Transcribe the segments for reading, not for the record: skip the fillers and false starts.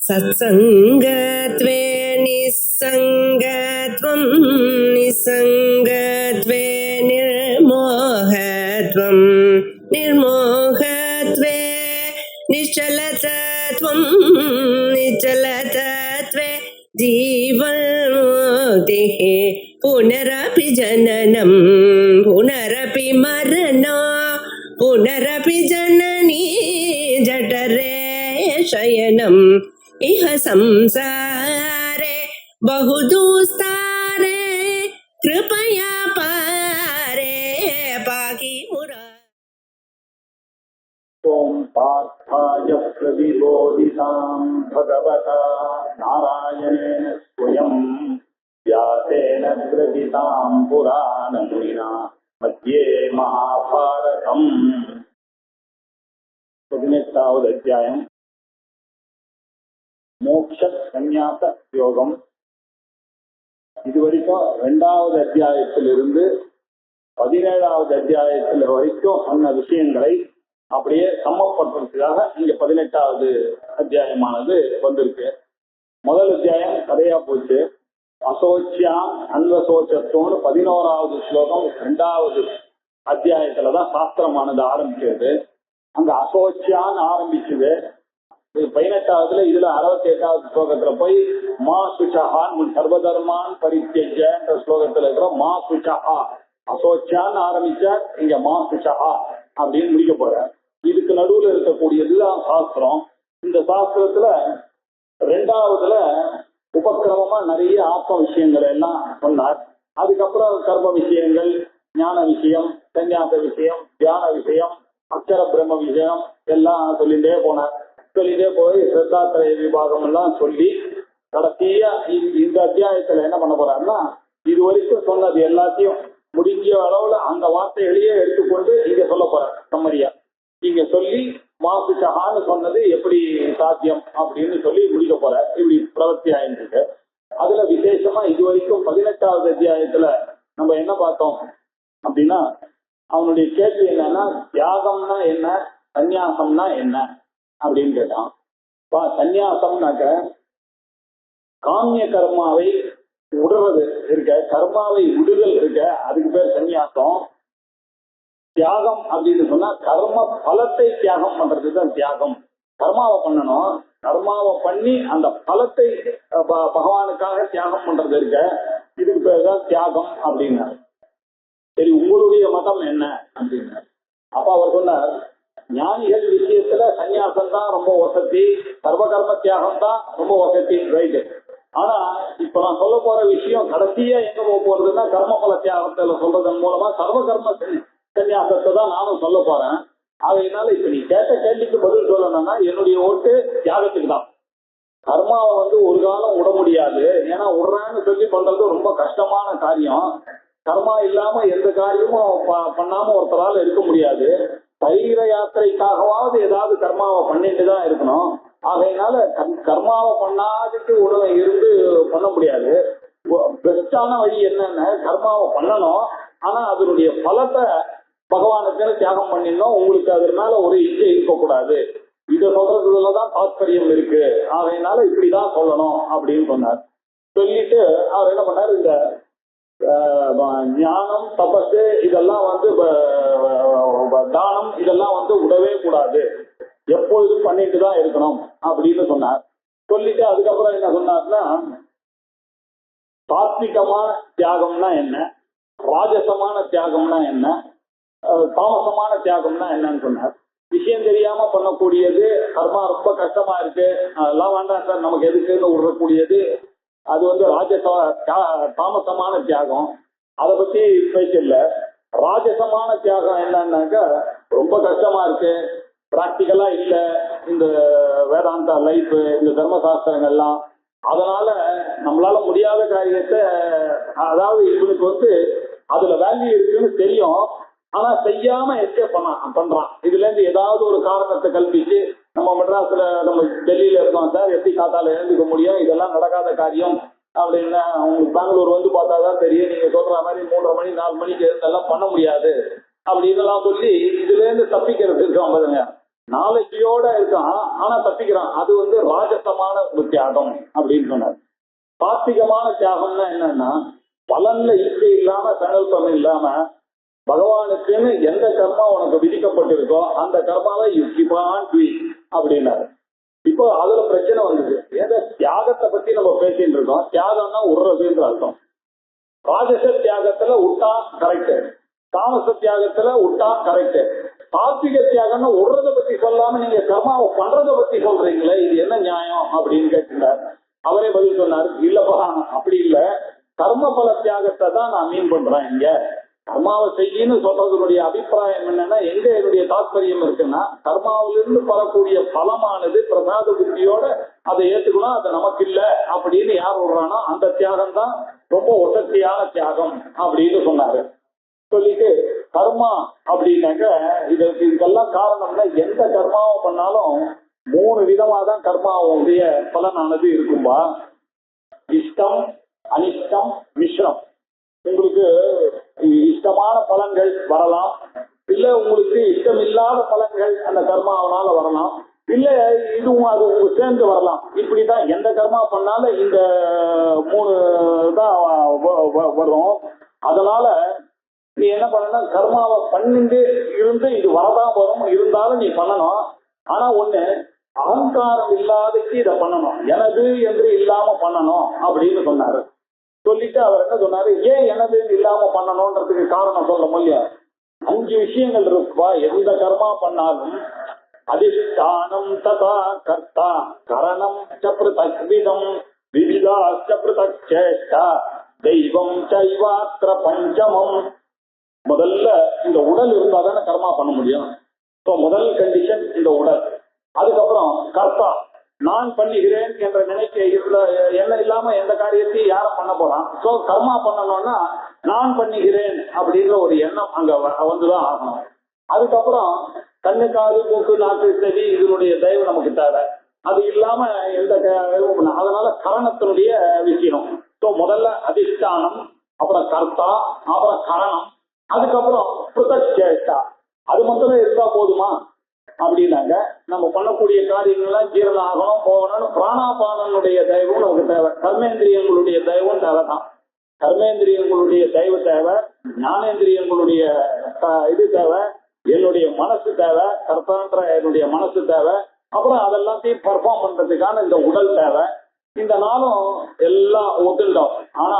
सत्संगत्वे निस्संगत्वं निस्संगत्वे निर्मोहत्वं निर्मोहत्वे निश्चलतत्वं निश्चलतत्वे जीवन्मुक्तिः पुनरपि जननं पुनरपि मरणं पुनरपि जननी जठरे शयनम् इह संसारे बहुदुस्तारे कृपया पारे पाहि मुरारे। ओम पार्थाय प्रतिबोधितां भगवता नारायणेन स्वयं व्यासेन ग्रथितां पुराणमुनिना मध्ये महाभारतम् 18வது அத்தியாயம் மோட்ச சந்நியாச யோகம். இதுவரைக்கும் 2வது அத்தியாயத்திலிருந்து 17வது அத்தியாயத்தில் வரைக்கும் சொன்ன விஷயங்களை அப்படியே சமப்படுத்துறதுக்காக இங்க 18வது அத்தியாயமானது வந்திருக்கு. முதல் அத்தியாயம் கதையா போச்சு. அசோச்சியாம் அன்வசோச்சத்தோன்னு 11வது ஸ்லோகம் 2வது அத்தியாயத்துலதான் சாஸ்திரமானது ஆரம்பிக்கிறது. அங்க அசோச்சியான்னு ஆரம்பிச்சுது. 18வதுல இதுல 68வது ஸ்லோகத்துல போய் மா சுச்சஹான் சர்வதர்மான் பரித்யஜ்யன்ற ஸ்லோகத்துல இருக்கிற மா சுச்சஹா அசோச்சியான்னு ஆரம்பிச்சா இங்க மா சுச்சஹா அப்படின்னு முடிக்க போற. இதுக்கு நடுவுல இருக்கக்கூடியதுதான் சாஸ்திரம். இந்த சாஸ்திரத்துல 2வதுல உபக்கிரமமா நிறைய ஆத்ம விஷயங்கள் எல்லாம் சொன்னார். அதுக்கப்புறம் கர்ம விஷயங்கள், ஞான விஷயம், சந்நியாச விஷயம், தியான விஷயம், அக்ஷர பிரம்ம விஷயம் எல்லாம் சொல்லிட்டே போனார். சொல்லிட்டே போய் சித்தாத்திரய விபாகம் எல்லாம் சொல்லி கடைசியா இந்த அத்தியாயத்துல என்ன பண்ண போறாருன்னா இது வரைக்கும் சொன்னது எல்லாத்தையும் முடிஞ்ச அளவுல அந்த வார்த்தைகளையே எடுத்துக்கொண்டு இங்க சொல்ல போறார். சம்மரியா இங்க சொல்லி மாசுச்சகான்னு சொன்னது எப்படி சாத்தியம் அப்படின்னு சொல்லி முடிக்க போற. இப்படி பிரவர்த்தி ஆயிருக்கு. அதுல விசேஷமா இது வரைக்கும் 18வது அத்தியாயத்துல நம்ம என்ன பார்த்தோம் அப்படின்னா அவனுடைய கேள்வி என்னன்னா தியாகம்னா என்ன, சந்நியாசம்னா என்ன அப்படின்னு கேட்டான். சந்நியாசம்னாக்க காமிய கர்மாவை விடுறது இருக்க, கர்மாவை விடுதல் இருக்க, அதுக்கு பேர் சந்நியாசம். தியாகம் அப்படின்னு சொன்னா கர்ம பலத்தை தியாகம் பண்றதுதான் தியாகம். கர்மாவை பண்ணணும், கர்மாவை பண்ணி அந்த பலத்தை பகவானுக்காக தியாகம் பண்றது இருக்க, இதுக்கு பேர் தான் தியாகம் அப்படின்னாரு. சரி, உங்களுடைய மதம் என்ன அப்படின்னாரு. அப்ப அவர் சொன்னார், ஞானிகள் விஷயத்துல சந்நியாசம் தான் ரொம்ப வசதி, சர்வகர்ம தியாகம் தான் ரொம்ப வசதி, ரைட்டு. ஆனா இப்ப நான் சொல்ல போற விஷயம் கடைசியா எங்க போக போறதுன்னா கர்மபல தியாகத்துல சொல்றதன் மூலமா சர்வகர்ம சந்நியாசத்தை தான் நானும் சொல்ல போறேன். அதனால இப்ப நீ கேட்ட கேள்விக்கு பதில் சொல்லணும்னா என்னுடைய ஓட்டு தியாகத்துக்கு தான். கர்மாவை ஒரு காலம் விட முடியாது. ஏன்னா விடுறேன்னு சொல்லி பண்றது ரொம்ப கஷ்டமான காரியம். கர்மா இல்லாம எந்த காரியமும் பண்ணாம ஒருத்தரால இருக்க முடியாது. சரீர யாத்திரைக்காகவாவது ஏதாவது கர்மாவை பண்ணிட்டு தான் இருக்கணும். ஆகையினால கர்மாவை பண்ணாதுக்கு உடனே இருந்து பண்ண முடியாது. பெஸ்டான வழி என்னன்னா கர்மாவை பண்ணணும், ஆனா அதனுடைய பலத்தை பகவானுக்கு தியாகம் பண்ணிடணும். உங்களுக்கு அது மேல ஒரு இச்சை இருக்கக்கூடாது. இதை சொல்றதுலதான் தாத்பரியம் இருக்கு. ஆகையினால இப்படிதான் சொல்லணும் அப்படின்னு சொன்னார். சொல்லிட்டு அவர் என்ன பண்ணாரு, இந்த ஞானம், தபசு இதெல்லாம் தானம் இதெல்லாம் விடவே கூடாது, எப்பொழுதும் பண்ணிட்டு தான் இருக்கணும் அப்படின்னு சொன்னார். சொல்லிட்டு அதுக்கப்புறம் என்ன சொன்னார்னா சாத்விகமான தியாகம்னா என்ன, ராஜசமான தியாகம்னா என்ன, தாமசமான தியாகம்னா என்னன்னு சொன்னார். விஷயம் தெரியாம பண்ணக்கூடியது கர்மா ரொம்ப கஷ்டமா இருக்கு, அதெல்லாம் வேண்டாம் சார் நமக்கு எதுக்குன்னு விடக்கூடியது அது தாமசமான தியாகம். அதை பத்தி பேசல. ராஜசமான தியாகம் என்னன்னாக்கா ரொம்ப கஷ்டமா இருக்கு, பிராக்டிக்கலா இல்ல இந்த வேதாந்த லைஃப், இந்த தர்மசாஸ்திரங்கள்லாம், அதனால நம்மளால முடியாத காரியத்தை, அதாவது இவனுக்கு அதுல வேல்யூ இருக்குன்னு தெரியும், ஆனா செய்யாம எஸ்கேப் பண்றான். இதுல இருந்து ஏதாவது ஒரு காரணத்தை கல்பிச்சு, நம்ம மெட்ராஸ்ல நம்ம டெல்லியில இருக்கோம் சார், எப்படி காத்தால எழுந்துக்க முடியும், இதெல்லாம் நடக்காத காரியம் அப்படின்னா உங்களுக்கு பெங்களூர் பார்த்தாதான் தெரியும். நீங்க சொல்ற மாதிரி 3:30 மணி 4 மணிக்கு எழுந்தெல்லாம் பண்ண முடியாது அப்படின்னுலாம் சொல்லி இதுல இருந்து தப்பிக்கிறது இருக்கான் பாருங்க. நாளைக்கையோட இருக்கான், ஆனா தப்பிக்கிறான். அது ராஜசமான தியாகம் அப்படின்னு சொன்னார். சாத்விகமான தியாகம்னா என்னன்னா பலன்ல இச்சை இல்லாம சங்கல்பம் இல்லாம பகவானுக்குன்னு எந்த கர்மா உனக்கு விதிக்கப்பட்டிருக்கோ அந்த கர்மாவை அப்படின்னாரு. இப்போ அதுல பிரச்சனை வந்தது. ஏதோ தியாகத்தை பத்தி நம்ம பேசிட்டு இருக்கோம். தியாகம்னா உடுறதுன்ற அர்த்தம். ராஜச தியாகத்துல விட்டா கரெக்ட், தாமச தியாகத்துல விட்டா கரெக்ட். சாத்விக தியாகம்னா உடுறத பத்தி சொல்லாம நீங்க கர்மாவை பண்றத பத்தி சொல்றீங்களே, இது என்ன நியாயம் அப்படின்னு கேட்டார். அவரே பதில் சொன்னார், இல்லப்பா அப்படி இல்ல, கர்ம பல தியாகத்தை தான் நான் மீன் பண்றேன். இங்க கர்மாவை செய்யன்னு சொல்றதுடைய அபிப்பிராயம் என்னன்னா, எங்க என்னுடைய தாற்பயம் இருக்குன்னா, கர்மாவிலிருந்து பெறக்கூடிய பலமானது பிரசாத புத்தியோட அதை ஏத்துக்கணும், அது நமக்கு இல்ல அப்படின்னு யார் விடுறானோ அந்த தியாகம் தான் ரொம்ப ஒசத்தியான தியாகம் அப்படின்னு சொன்னாரு. சொல்லிட்டு கர்மா அப்படின்னாக்க இதுக்கெல்லாம் காரணம்னா எந்த கர்மாவை பண்ணாலும் 3 விதமா தான் கர்மாவுடைய பலனானது இருக்கும்பா. இஷ்டம், அனிஷ்டம், மிஸ்ரம். உங்களுக்கு இஷ்டமான பலன்கள் வரலாம், இல்ல உங்களுக்கு இஷ்டம் இல்லாத பலன்கள் அந்த கர்மாவனால வரலாம், இல்ல இதுவும் அது சேர்ந்து வரலாம். இப்படிதான் எந்த கர்மா பண்ணாலும் இந்த 3 தான் வரும். அதனால நீ என்ன பண்ணனா, கர்மாவை பண்ணிட்டு இருந்து இது வரதான் வரும், இருந்தாலும் நீ பண்ணணும். ஆனா ஒண்ணு, அகங்காரம் இல்லாதக்கு இதை பண்ணணும், எனது என்று இல்லாம பண்ணணும் அப்படின்னு சொன்னாரு. சொல்லிட்டு அவர் என்ன சொன்னாரு, ஏன் எனது இல்லாம பண்ணணும்ன்றதுக்கு காரணம் சொல்ல முடியும். 5 விஷயங்கள் இருக்குப்பா. எந்த கர்மா பண்ணாலும் அதிஷ்டானம் ததா கர்த்தா கரணம் சப்ருதக்விதம் விவிதாச்ச பிருதக் சேஷ்டா தெய்வம் சைவாத்ர பஞ்சமம். முதல்ல இந்த உடல் இருந்தா தானே கர்மா பண்ண முடியும். முதல் கண்டிஷன் இந்த உடல். அதுக்கப்புறம் கர்த்தா, நான் பண்ணுகிறேன் என்ற நினைக்க என்ன இல்லாம எந்த காரியத்தையும் யாரும் பண்ண போறான். சோ கர்மா பண்ணணும்னா நான் பண்ணுகிறேன் அப்படின்ற ஒரு எண்ணம் அங்க வந்துதான் ஆகணும். அதுக்கப்புறம் கண்ணு, காது, மூக்கு, நாக்கு, செவி இதனுடைய தயவு நமக்கு தேவை. அது இல்லாம எந்த அதனால கரணத்தினுடைய விஷயம். சோ முதல்ல அதிஷ்டானம், அப்புறம் கர்த்தா, அப்புறம் கரணம், அதுக்கப்புறம் பிருதக் சேஷ்டா. அது மட்டும் இருந்தா போதுமா அப்படின்னாங்க. நம்ம பண்ணக்கூடிய காரியங்கள்லாம் ஜீரணம் ஆகணும், போகணும். பிராணாபானனுடைய தயவும் நமக்கு தேவை, கர்மேந்திரியங்களுடைய தயவும் தேவைதான். கர்மேந்திரியங்களுடைய தயவு தேவை, ஞானேந்திரியங்களுடைய இது தேவை, என்னுடைய மனசு தேவை, கர்த்தான்ற என்னுடைய மனசு தேவை. அப்புறம் அதெல்லாத்தையும் பெர்ஃபார்ம் பண்றதுக்கான இந்த உடல் தேவை. இந்த நாளும் எல்லாம் ஒத்துண்டோம். ஆனா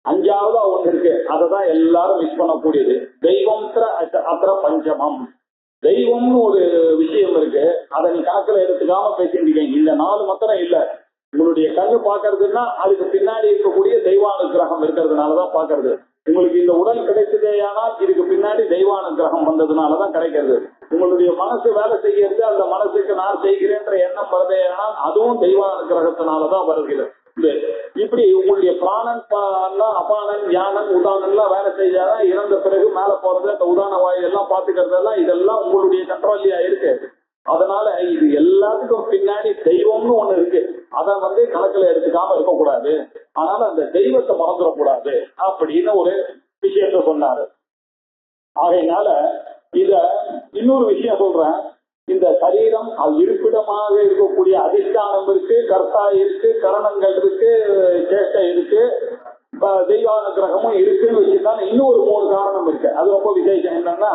5ஆவதா ஒண்ணு இருக்கு, அததான் எல்லாரும் மிஸ் பண்ணக்கூடியது. தெய்வம் அத்திர பஞ்சமம். தெய்வம்னு ஒரு விஷயம் இருக்கு, அதை நீ கணக்குல எடுத்துக்காம பேசிட்டு. இந்த 4 மாத்திரம் இல்ல. உங்களுடைய கண்ணு பாக்குறதுன்னா அதுக்கு பின்னாடி இருக்கக்கூடிய தெய்வானுகிரகம் இருக்கிறதுனாலதான் பாக்குறது. உங்களுக்கு இந்த உடல் கிடைச்சதே ஆனால் இதுக்கு பின்னாடி தெய்வானுகிரகம் வந்ததுனாலதான் கிடைக்கிறது. உங்களுடைய மனசு வேலை செய்யறது, அந்த மனசுக்கு நான் செய்கிறேன்ற எண்ணம் வருதே ஆனால் அதுவும் தெய்வானுகிரகத்தினாலதான் வருகிறது. இப்படி உங்களுடைய பிராணன், அபானன், ஞானன், உதானன் எல்லாம் வேலை செய்யாதான் இறந்த பிறகு மேல போறது, அந்த உதான வாயு எல்லாம் பாத்துக்கிறதெல்லாம் இதெல்லாம் உங்களுடைய கண்ட்ரோல்லையா இருக்கு. அதனால இது எல்லாத்துக்கும் பின்னாடி தெய்வம்னு ஒண்ணு இருக்கு, அதை கணக்குல எடுத்துக்காம இருக்கக்கூடாது. அதனால அந்த தெய்வத்தை மறந்துடக்கூடாது அப்படின்னு ஒரு விஷயத்த சொன்னாரு. ஆகையினால இத இன்னொரு விஷயம் சொல்றேன். இந்த சரீரம் அது இருப்பிடமாக இருக்கக்கூடிய அதிஷ்டானம் இருக்கு, கர்த்தா இருக்கு, கரணங்கள் இருக்கு, சேஷ்டை இருக்கு, தெய்வானுகிரகமும் இருக்குன்னு வச்சிருந்தாலும் இன்னொரு 3 காரணம் இருக்கு. அது ரொம்ப விசேஷம். என்னன்னா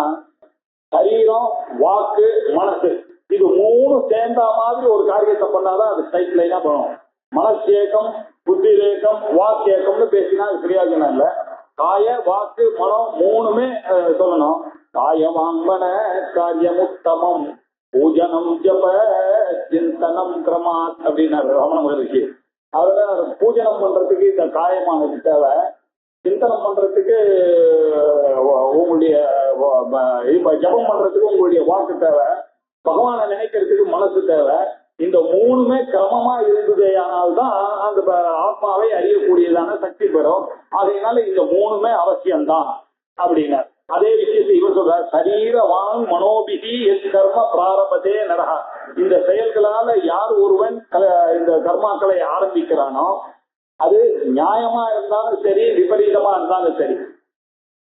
சரீரம், வாக்கு, மனசு, இது 3 சேர்ந்த மாதிரி ஒரு காரியத்தை பண்ணாதான் அது ஸ்ட்ரைட் லைனா பண்ணும். மனசேகம், புத்தி ரேகம், வாக்கேகம்னு பேசினா அது பிரயோஜனம் இல்லை. காய, வாக்கு, மனம் 3மே சொல்லணும். காய வாங்கன காரியமுத்தமம் பூஜனம் ஜப சிந்தனம் கிரமாத் அப்படின்னாரு ரமண மகரிஷி. அதுல பூஜனம் பண்றதுக்கு இந்த காயமானது தேவை, சிந்தனம் பண்றதுக்கு உங்களுடைய ஜபம் பண்றதுக்கு உங்களுடைய வாக்கு தேவை, பகவானை நினைக்கிறதுக்கு மனசு தேவை. இந்த 3மே கிரமமா இருந்ததே ஆனால்தான் அந்த ஆத்மாவை அறியக்கூடியதான சக்தி பெறும். அதனால இந்த 3மே அவசியம்தான் அப்படின்னார். அதே விஷயத்தை இவர் சொல்ற, சரீரவான் மனோபிகி எஸ் கர்ம பிராரபதே நரகா. இந்த செயல்களால யார் ஒருவன் இந்த கர்மாக்களை ஆரம்பிக்கிறானோ அது நியாயமா இருந்தாலும் சரி, விபரீதமா இருந்தாலும் சரி,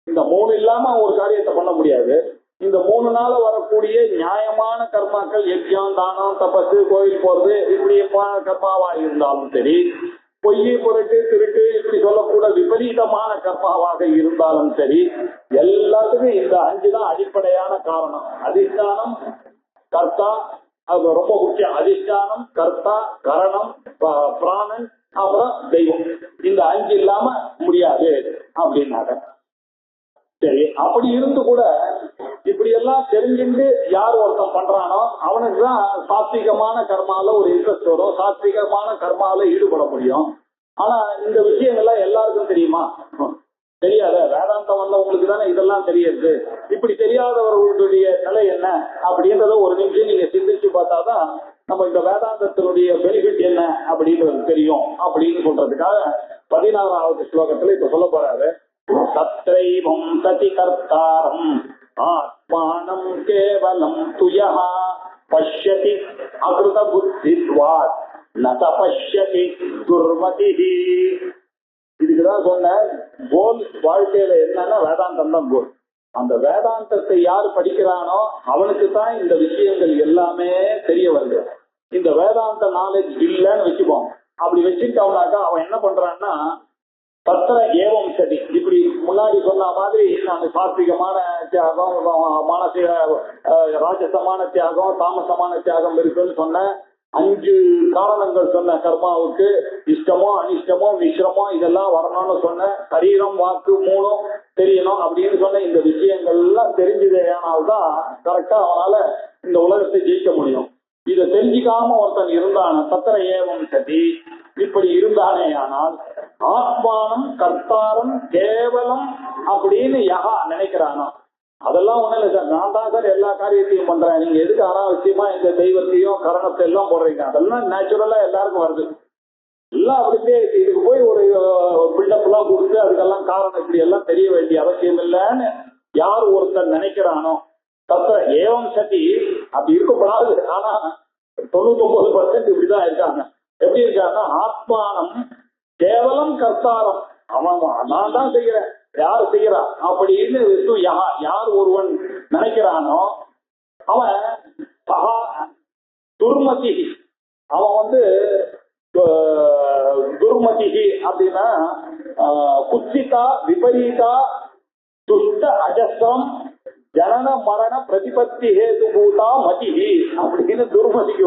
இந்த 3 இல்லாம ஒரு காரியத்தை பண்ண முடியாது. இந்த 3 நாள் வரக்கூடிய நியாயமான கர்மாக்கள் யஜ்யம், தானம், தபசு, கோயில் போறது இப்படி கர்மாவா இருந்தாலும் சரி, பொய், புரட்டு, திருட்டு இப்படி சொல்லக்கூட விபரீதமான கர்மாவாக இருந்தாலும் சரி, எல்லாத்துக்கும் இந்த 5 தான் அடிப்படையான காரணம். அதிஷ்டானம், கர்த்தா, அது ரொம்ப முக்கியம். அதிஷ்டானம், கர்த்தா, கரணம், பிராணன், அப்புறம் தெய்வம். இந்த 5 இல்லாம முடியாது அப்படின்னாங்க. சரி, அப்படி இருந்து கூட இப்படி எல்லாம் தெரிஞ்சுட்டு யார் ஒருத்தன் பண்றானோ அவனுக்கு தான் சாத்விகமான கர்மால ஒரு இன்ட்ரெஸ்ட் வரும், சாத்விகமான கர்மால ஈடுபட முடியும். ஆனா இந்த விஷயங்கள்லாம் எல்லாருக்கும் தெரியுமா? தெரியாத. வேதாந்தம் வந்தவங்களுக்கு தானே இதெல்லாம் தெரியுது. இப்படி தெரியாதவர்களுடைய நிலை என்ன அப்படின்றத ஒரு நிமிஷம் நீங்க சிந்திச்சு பார்த்தாதான் நம்ம இந்த வேதாந்தத்தினுடைய பெனிஃபிட் என்ன அப்படின்றது தெரியும் அப்படின்னு சொல்றதுக்காக 16வது ஸ்லோகத்துல இப்ப சொல்ல போறாரு. தத்ரைவம் சதி கர்த்தாரம் ஆத்மானம் கேவலம் துயஹ பஷ்யதி அகிருத புத்தித்வாத் ந பஷ்யதி துர்மதிஹி. இதுக்குதான் சொன்ன கோல் வாழ்க்கையில என்னன்னா வேதாந்தம் தான் கோல். அந்த வேதாந்தத்தை யார் படிக்கிறானோ அவனுக்கு தான் இந்த விஷயங்கள் எல்லாமே தெரிய வருது. இந்த வேதாந்த நாலேஜ் இல்லைன்னு வச்சுப்போம். அப்படி வச்சுட்டோம்னாக்கா அவன் என்ன பண்றான்னா தத்திர ஏவம் சதி, இப்படி முன்னாடி சொன்ன மாதிரி நான் சாத்விகமான தியாகம், மானசிக ராஜசமான தியாகம், தாமசமான தியாகம் இருக்குன்னு சொன்ன 5 காரணங்கள் சொன்ன கர்மாவுக்கு இஷ்டமோ அனிஷ்டமோ மிஸ்ரமோ இதெல்லாம் வரணும்னு சொன்ன, சரீரம் வாக்கு 3 தெரியணும் அப்படின்னு சொன்ன இந்த விஷயங்கள் எல்லாம் தெரிஞ்சதேனால்தான் கரெக்டா அவனால இந்த உலகத்தை ஜெயிக்க முடியும். இதை தெரிஞ்சிக்காம ஒருத்தன் இருந்தான தத்திர ஏவம் சதி, இப்படி இருந்தானே ஆனால் ஆத்மானம் கர்த்தாரம் கேவலம் அப்படின்னு யகா நினைக்கிறானோ, அதெல்லாம் ஒண்ணும் இல்லை சார், நான் தான் சார் எல்லா காரியத்தையும் பண்றேன், நீங்க எதுக்கு அனாவசியமா இந்த தெய்வத்தையும் கரணத்தை எல்லாம் போடுறீங்க, அதெல்லாம் நேச்சுரலா எல்லாருக்கும் வருது, எல்லாம் அப்படியே இதுக்கு போய் ஒரு பில்டப் எல்லாம் கொடுத்து அதுக்கெல்லாம் காரணம் இப்படி எல்லாம் தெரிய வேண்டிய அவசியம் இல்லைன்னு யார் ஒருத்தர் நினைக்கிறானோ தத்த ஏவம் சதி அப்படி இருக்கப்படாது. ஆனா 99% இப்படிதான் இருக்காங்க. எப்படி இருக்காங்கன்னா ஆத்மானம் கேவலம் கர்த்தாரம், அவன் நான் தான் செய்யறேன், யாரு செய்யறா அப்படின்னு யார் ஒருவன் நினைக்கிறானோ அவன் துர்மதி, அவன் துர்மதி அப்படின்னா குத்சிதா விபரீதா துஷ்ட அஜஸ்ரம் ஜனன மரண பிரதிபத்தி ஹேது பூதா மதிஹி அப்படின்னு துர்மதிக்கு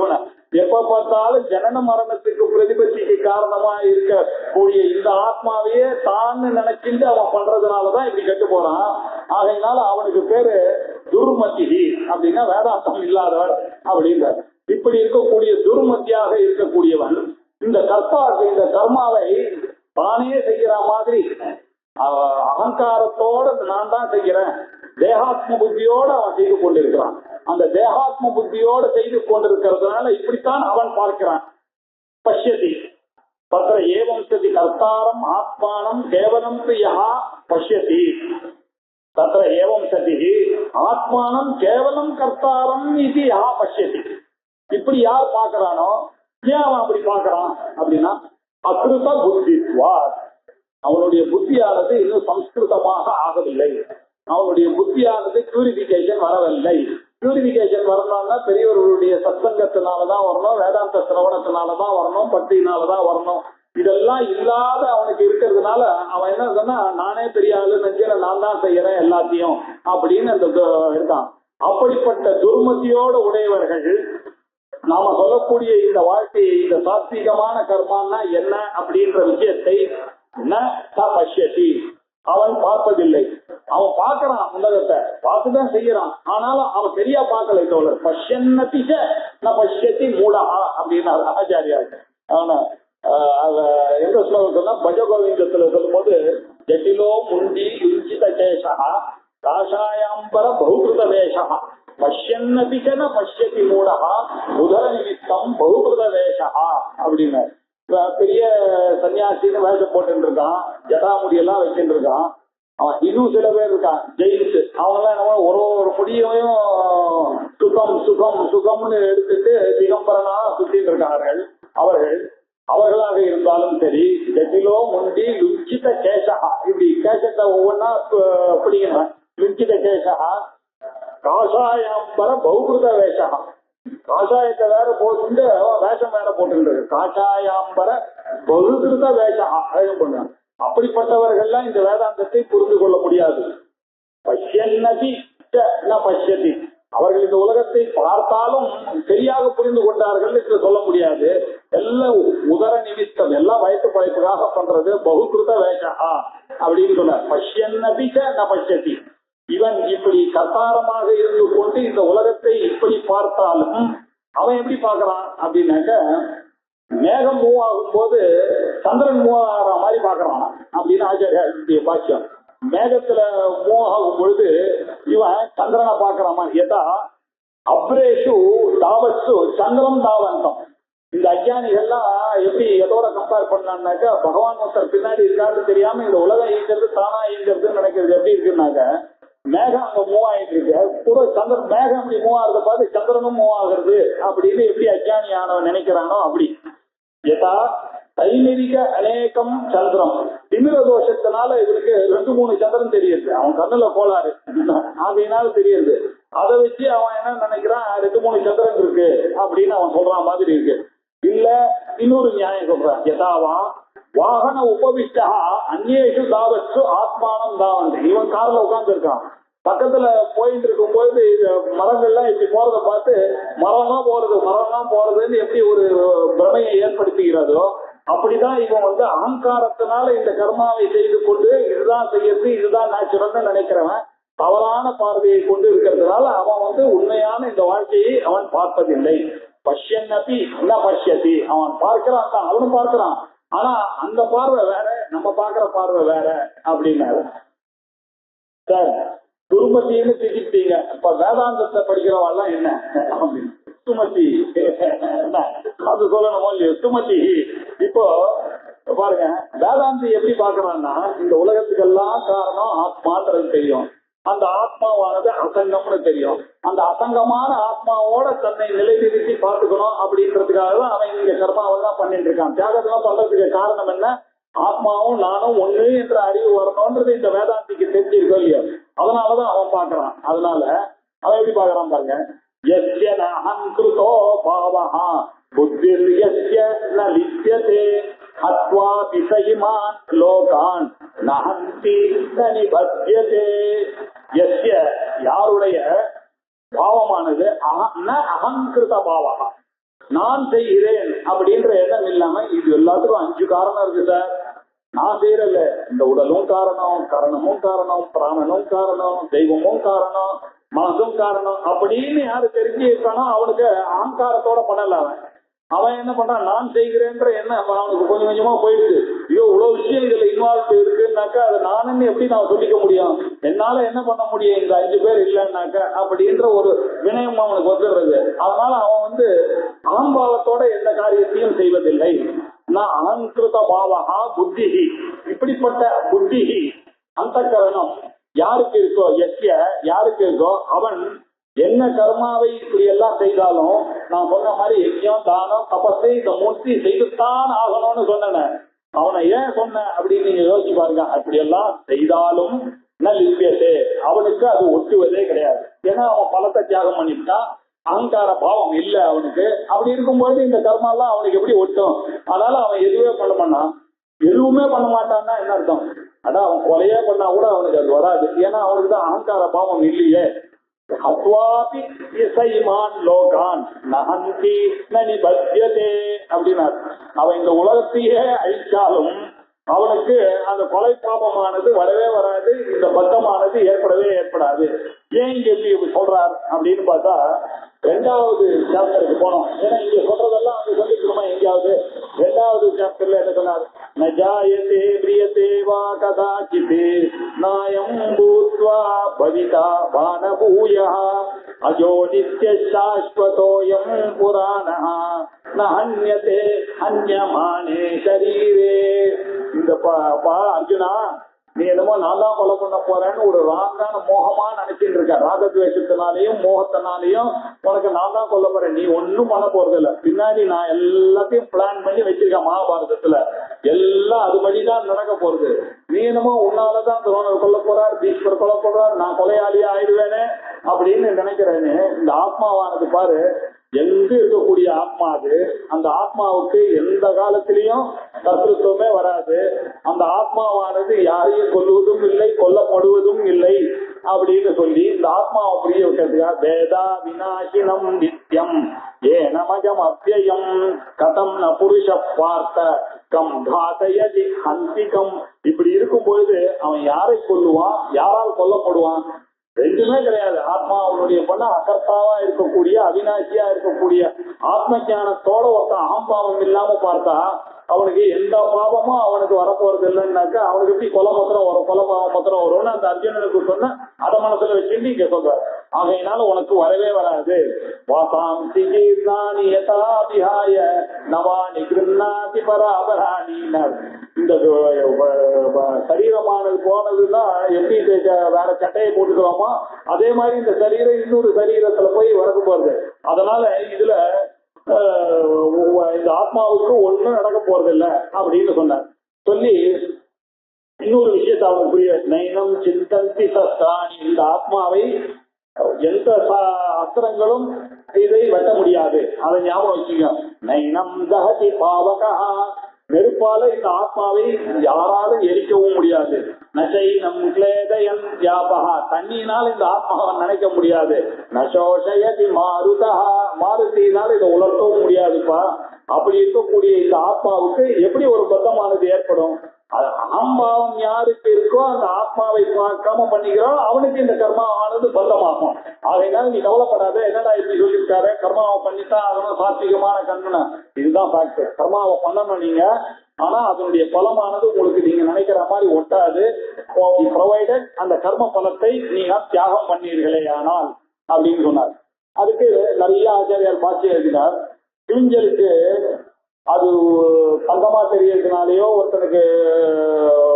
எப்ப பார்த்தாலும் ஜனன மரணத்துக்கு பிரதிபத்திக்கு காரணமா இருக்கக்கூடிய இந்த ஆத்மாவையே தான் நினைச்சிட்டு அவன் பண்றதுனாலதான் இப்படி கெட்டு போறான். ஆகையினால அவனுக்கு பேரு துர்மதிஹி அப்படின்னா வேதாந்தம் இல்லாதவர் அப்படின்ற. இப்படி இருக்கக்கூடிய துர்மத்தியாக இருக்கக்கூடியவன் இந்த கர்த்தாக்கு இந்த கர்மாவை தானே செய்கிற மாதிரி அகங்காரத்தோட நான் தான் செய்கிறேன், தேகாத்ம புத்தியோட அவன் செய்து கொண்டிருக்கிறான். அந்த தேகாத்ம புத்தியோட செய்து கொண்டிருக்கிறதுனால இப்படித்தான் அவன் பார்க்கிறான். பஷ்யதி தத்ர ஏவம் சதி கர்த்தாரம் ஆத்மானம் கேவலம் யஹா பஷ்யதி தத்ர ஏவம் சதி ஆத்மானம் கேவலம் கர்த்தாரம் இது யஹா பஷ்யதி. இப்படி யார் பார்க்கிறானோ, ஏன் அவன் அப்படி பார்க்கிறான் அப்படின்னா அகிருத புத்தித்வா, அவனுடைய புத்தியானது இன்னும் சம்ஸ்கிருதமாக ஆகவில்லை, அவனுடைய புத்தியானது பியூரிபிகேஷன் வரவில்லை. பியூரிபிகேஷன் வரணும்னா பெரியவர்களுடைய சத்சங்கத்தினாலதான் வரணும், வேதாந்த சிரவணத்தினாலதான் வரணும், பக்தியினாலதான் வரணும். இதெல்லாம் இல்லாத அவனுக்கு இருக்கிறதுனால அவன் என்ன சொன்னா நானே பெரிய ஆளு நினைச்சு நான் தான் செய்யறேன் எல்லாத்தையும் அப்படின்னு அந்த இருக்கான். அப்படிப்பட்ட துர்மதியோட உடையவர்கள் நாம சொல்லக்கூடிய இந்த வாழ்க்கையை இந்த சாத்வீகமான கர்மான்னா என்ன அப்படின்ற விஷயத்தை பஷ்யதி அவன் பார்ப்பதில்லை. அவன் பார்க்கறான், உலகத்தை பார்த்துதான் செய்யறான், ஆனாலும் அவன் சரியா பார்க்கல. தோழர் பஷ்யன்னதிஷ ந பஷ்யதி மூடஹா அப்படின்னா ஆச்சாரியார். ஆனா எந்த ஸ்லோகம் சொன்னா பஜகோவிந்தத்துல சொல்லும் போது ஜட்டிலோ முண்டி யுஞ்சித கேசா காஷாயாம்பர பௌகிருத வேஷா பஷ்யன்னதிஷ ந பஷ்யதி மூடஹா உதர நிமித்தம் பௌகிருத வேஷா அப்படின்னு. பெரிய சன்னியாசின்னு வேஷம் போட்டு இருக்கான், ஜடாமுடியெல்லாம் வச்சுட்டு இருக்கான். அவன் இன்னும் சில பேர் இருக்கான் ஜெயின்ஸ், அவங்க எல்லாம் என்ன ஒரு முடியையும் சுகம் சுகம் சுகம்னு எடுத்துட்டு திகம்பரனா சுத்திட்டு இருக்கார்கள். அவர்களாக இருந்தாலும் சரி, ஜட்டிலோ முண்டி லுஞ்சித கேசகா, இப்படி கேசத்தை ஒவ்வொன்னா பிடிக்கணும். லுஞ்சித கேசகா காஷாயம்பர பௌகிருத வேஷம், காஷாயத்தை வேற போட்டு வேஷம் வேற போட்டு காஷாயாம்பர பகுகிருத வேஷம் பண்ணுவாங்க. அப்படிப்பட்டவர்கள்லாம் இந்த வேதாந்தத்தை புரிந்து கொள்ள முடியாது. பஷ்யன்னதி பஷ்யதி, அவர்கள் இந்த உலகத்தை பார்த்தாலும் சரியாக புரிந்து கொண்டார்கள் என்று சொல்ல முடியாது. எல்லாம் உதர நிமித்தம், எல்லாம் வயசு பழைப்புக்காக பண்றது பகுகிருத வேஷா அப்படின்னு சொன்னார். பஷ்யன்னதி ந பஷ்யதி, இவன் இப்படி கசாரமாக இருந்து கொண்டு இந்த உலகத்தை இப்படி பார்த்தாலும் அவன் எப்படி பார்க்கறான் அப்படின்னாக்க, மேகம் மூவ் ஆகும் போது சந்திரன் மூவ் ஆகிற மாதிரி பார்க்கறான் அப்படின்னு ஆச்சாரிய பாக்கியம். மேகத்துல மூவ் ஆகும் பொழுது இவன் சந்திரனை பார்க்கற மாதிரி. எதா அப்ரேஷு தாவத்து சந்திரம் தாவந்தம். இந்த அஜ்ஞானிகள்லாம் எப்படி எதோட கம்பேர் பண்ணான்னாக்க, பகவான் ஒருத்தர் பின்னாடி இருக்காருன்னு தெரியாம இந்த உலகம் இயங்கிறது தானா இயங்கிறதுன்னு நினைக்கிறது எப்படி இருக்குன்னாக்க, மேகம் அங்க மூவ் ஆகிட்டு இருக்கு, கூட சந்திரன் மேகம் அப்படி மூவ் ஆகுறத பார்த்து சந்திரனும் மூவ் ஆகுறது அப்படின்னு எப்படி அஜ்ஞானி ஆனவன் நினைக்கிறானோ அப்படி. யதா தைமிரிக அநேகம் சந்திரம், திமிர தோஷத்தினால இவருக்கு 2-3 சந்திரன் தெரியுது, அவன் கண்ணுல கோளாறு ஆகையினால தெரியுது. அதை வச்சு அவன் என்ன நினைக்கிறான், 2-3 சந்திரன் இருக்கு அப்படின்னு அவன் சொல்றான் மாதிரி இருக்கு. இல்ல இன்னொரு நியாயம் சொல்றான், யதாவா வாகன உபவிஷ்டா அந்நேஷு தாவத்து ஆத்மானம் தாவந்து. இவன் கார்ல உட்கார்ந்து இருக்கான், பக்கத்துல போயிட்டு இருக்கும் போது மரங்கள்லாம் இப்படி போறதை பார்த்து மரம்லாம் போறதுன்னு எப்படி ஒரு பிரமையை ஏற்படுத்துகிறதோ அப்படிதான் இவன் அகங்காரத்தினால இந்த கர்மாவை செய்து கொண்டு இதுதான் செய்யறது, இதுதான் நேச்சுரல்னு நினைக்கிறவன் தவறான பார்வையை கொண்டு இருக்கிறதுனால அவன் உண்மையான இந்த வாழ்க்கையை அவன் பார்ப்பதில்லை. பஷ்யன்னபி என்ன பஷ்யதி, அவன் பார்க்கிறான் தான், அவனும் பார்க்கிறான், ஆனா அந்த பார்வை வேற, நம்ம பார்க்கிற பார்வை வேற அப்படின்னாரு. சார் துருமத்தின்னு திட்டிட்டீங்க, இப்ப வேதாந்தத்தை படிக்கிறவாள்லாம் என்ன அப்படின்னு சுமதி அது சொல்லணுமோ இல்லையோ, சுமதி. இப்போ பாருங்க, வேதாந்தி எப்படி பாக்குறான்னா, இந்த உலகத்துக்கெல்லாம் காரணம் ஆத்மான்றது தெரியும், அந்த ஆத்மாவானது அசங்கம்னு தெரியும், அந்த அசங்கமான ஆத்மாவோட தன்னை நிலைநிறுத்தி பார்த்துக்கணும் அப்படின்றதுக்காக தான் அவன் இங்க கர்மாவெல்லாம் பண்ணிட்டு இருக்கான். தியாகத்தெல்லாம் பண்றதுக்கு காரணம் என்ன, ஆத்மாவும் நானும் ஒண்ணு என்ற அறிவு வரணும்ன்றது இந்த வேதாந்திக்கு தெரிஞ்சிருக்கோ இல்லையோ, அதனாலதான் அவன் பாக்குறான். அதனால அவன் எப்படி பாக்குறான் பாருங்க, யஸ்ய ந அன்கிருதோ பாவஹா புத்திர் யஸ்ய ந லிப்யதே ஹத்வா விசயிமான் லோகான் நஹந்தி ந நிபத்யதே. யஸ்ய யாருடைய பாவமானது அகங்கிருத பாவஹா, நான் செய்கிறேன் அப்படின்ற எண்ணம் இல்லாம, இது எல்லாத்துக்கும் 5 காரணம் இருக்கு சார், நான் செய்யறல, இந்த உடலும் காரணம், கரணமும் காரணம், பிராணனும் காரணம், தெய்வமும் காரணம், மனசும் காரணம் அப்படின்னு யாரு தெரிஞ்சு இருக்கானோ அவனுக்கு அகங்காரத்தோட பண்ணல. அவன் என்ன பண்றான், நான் செய்கிறேன்ற எண்ணம் அவனுக்கு கொஞ்சம் கொஞ்சமா போயிடுது. ஐயோ இவ்வளவு விஷயம் இதுல இன்வால்வ் இருக்குன்னாக்கா அதை நானுன்னு எப்படி நான் சொல்லிக்க முடியும், என்னால என்ன பண்ண முடியும் இந்த 5 பேர் இல்லைன்னாக்கா அப்படின்ற ஒரு வினயம் அவனுக்கு வந்துடுறது. அதனால அவன் அகம்பாவத்தோட எந்த காரியத்தையும் செய்வதில்லை. நான் அகங்கிருத பாவகா புத்திஹி, இப்படிப்பட்ட புத்திஹி அந்த கரணம் யாருக்கு இருக்கோ, எஸ்ய யாருக்கு இருக்கோ, அவன் என்ன கர்மாவை இப்படி எல்லாம் செய்தாலும், நான் சொன்ன மாதிரி யஜ்யம் தானம் தபஸை இந்த 3 செய்துத்தான் ஆகணும்னு சொன்னேன். அவனை ஏன் சொன்ன அப்படின்னு நீங்க யோசிச்சு பாருங்க. அப்படி எல்லாம் செய்தாலும் லிப்யதே, அவனுக்கு அது ஒட்டுவதே கிடையாது. ஏன்னா அவன் பலத்தை தியாகம் பண்ணிட்டான், அகங்கார பாவம் இல்லை அவனுக்கு. அப்படி இருக்கும்போது இந்த கர்மாலாம் அவனுக்கு எப்படி ஒட்டும்? அதனால அவன் எதுவுமே பண்ண மாட்டான்னா என்ன அர்த்தம்? அதான் அவன் கொலையே பண்ணா கூட அவனுக்கு அது வராது, ஏன்னா அவனுக்கு தான் அகங்கார பாவம் இல்லையே. அத்வாபி இசைமான் லோகான் நஹந்தி ந நிபத்யதே அப்படின்னார். அவன் இந்த உலகத்தையே அழிச்சாலும் அவனுக்கு அந்த கொலை பாபமானது வரவே வராது, இந்த பத்தமானது ஏற்படாது. ஏன் இங்க எப்படி சொல்றார் அப்படின்னு பார்த்தா, 2வது சாப்டருக்கு போனோம். ஏன்னா இங்க சொல்றதெல்லாம் அங்க சொல்லிக்கணுமா எங்கேயாவது? 2வது சாப்டர்ல என்ன சொன்னார், நஜாயதே பிரியதே வா கதாச்சித் நாயம் பூத்வா பவிதா வானபூயः அஜோ நித்ய சாஸ்வதோயம் புராணः ந ஹன்யதே ஹன்யமானே சரீரே. இந்த அர்ஜுனா, நீ என்னமோ நான் தான் கொலை பண்ண போறேன்னு ஒரு ராங்கான மோகமா நினைச்சிட்டு இருக்க. ராகத்வேஷத்தினாலையும் மோகத்தினாலையும் உனக்கு நான் தான் கொல்ல போறேன், நீ ஒன்னும் பண்ண போறது இல்ல. பின்னாடி நான் எல்லாத்தையும் பிளான் பண்ணி வச்சிருக்கேன் மகாபாரதத்துல, எல்லாம் அதுபடிதான் நடக்க போறது. நீ என்னமோ உன்னாலதான் துரோணர் கொல்ல போறார், பீஷ்மர் கொல்ல போறார், நான் கொலையாளியா ஆயிடுவேனே அப்படின்னு நினைக்கிறேன்னு இந்த ஆத்மாவானது பாரு, எங்க இருக்கக்கூடிய ஆத்மா அது, அந்த ஆத்மாவுக்கு எந்த காலத்திலையும் கர்த்தத்துவமே வராது. அந்த ஆத்மாவானது யாரையும் கொல்லுவதும் இல்லை, கொல்லப்படுவதும் இல்லை அப்படின்னு சொல்லி இந்த ஆத்மாவை புரிய வைக்கிறதுக்காக வேதா விநாசினம் நித்யம் ஏனமஜம் அவ்யயம் கதம் ந புருஷ பார்த்த கம் காதயதி ஹந்திகம். இப்படி இருக்கும் பொழுது அவன் யாரை கொல்லுவான், யாரால் கொல்லப்படுவான்? ரெண்டுமே கிடையாது. ஆத்மா அவனுடைய பண்ண அகர்த்தாவா இருக்கக்கூடிய அவிநாசியா இருக்கக்கூடிய ஆத்ம ஞானத்தோட ஒருத்தன் அகம்பாவம் இல்லாம பார்த்தா அவனுக்கு எந்த பாவமும் அவனுக்கு வரப்போறது இல்லைன்னாக்கா அவனுக்கு எப்படி கொலை மாத்திரம் வரும், கொலை பாவம் மாத்திரம் வரும்னு அந்த அர்ஜுனனுக்கு சொன்ன அதை மனசுல வச்சுட்டு இங்க சொல்றாரு. ஆகையினால உனக்கு வரவே வராது. வாசாம் சிகீர்ணானி யதாபிஹாய நவானி கிருண்ணாதி பராபராணினார். இந்த சரீரமானது போனதுன்னா எப்படி வேற சட்டையை போட்டுக்கிறோமோ அதே மாதிரி இந்த சரீரம் இன்னொரு சரீரத்துல போய் வரக்கு போறது. அதனால இதுல இந்த ஆத்மாவுக்கு ஒண்ணும் நடக்க போறது இல்லை அப்படின்னு சொன்னார். சொல்லி இன்னொரு விஷயத்தை அவங்க புரிய, நைனம் சிந்தந்தி சஸ்திராணி, இந்த ஆத்மாவை எந்த அஸ்திரங்களும் இதை வெட்ட முடியாது. அதை ஞாபகம் வச்சுக்க. நைனம் தஹதி பாவகா, நெருப்பால இந்த ஆத்மாவை யாராலும் எரிக்கவும் முடியாது. நசைனம் கிளேதயன் வியாபகா, தண்ணியினால் இந்த ஆத்மாவை நினைக்க முடியாது. நசோஷயதி மாருதா, மாருதியினால் இதை உலர்த்தவும் முடியாதுப்பா. அப்படி இருக்கக்கூடிய இந்த ஆத்மாவுக்கு எப்படி ஒரு பத்தமானது ஏற்படும்? அகம்பாவம் யாருக்கு இருக்கோ அந்த ஆத்மாவை கர்மம் பண்ணிக்கிறோம், அவனுக்கு இந்த கர்மா ஆனது பந்தமாகும். ஆகையினால நீ கவலைப்படாத. என்னடா இப்படி சொல்லியிருக்காரு, கர்மாவை பண்ணித்தான் அதனால சாத்விகமான கண்ணன, இதுதான் ஃபேக்ட். கர்மாவை பண்ணணும் நீங்க, ஆனா அதனுடைய பலமானது உங்களுக்கு நீங்க நினைக்கிற மாதிரி ஒட்டாது. ப்ரொவைடட் அந்த கர்ம பலத்தை நீங்க தியாகம் பண்ணீர்களே ஆனால் அப்படின்னு சொன்னார். அதுக்கு நிறைய ஆச்சாரியார் பாட்சி எழுதினார். கிழிஞ்சலுக்கு அது தங்கமா தெரியறதுனாலயோ ஒருத்தனுக்கு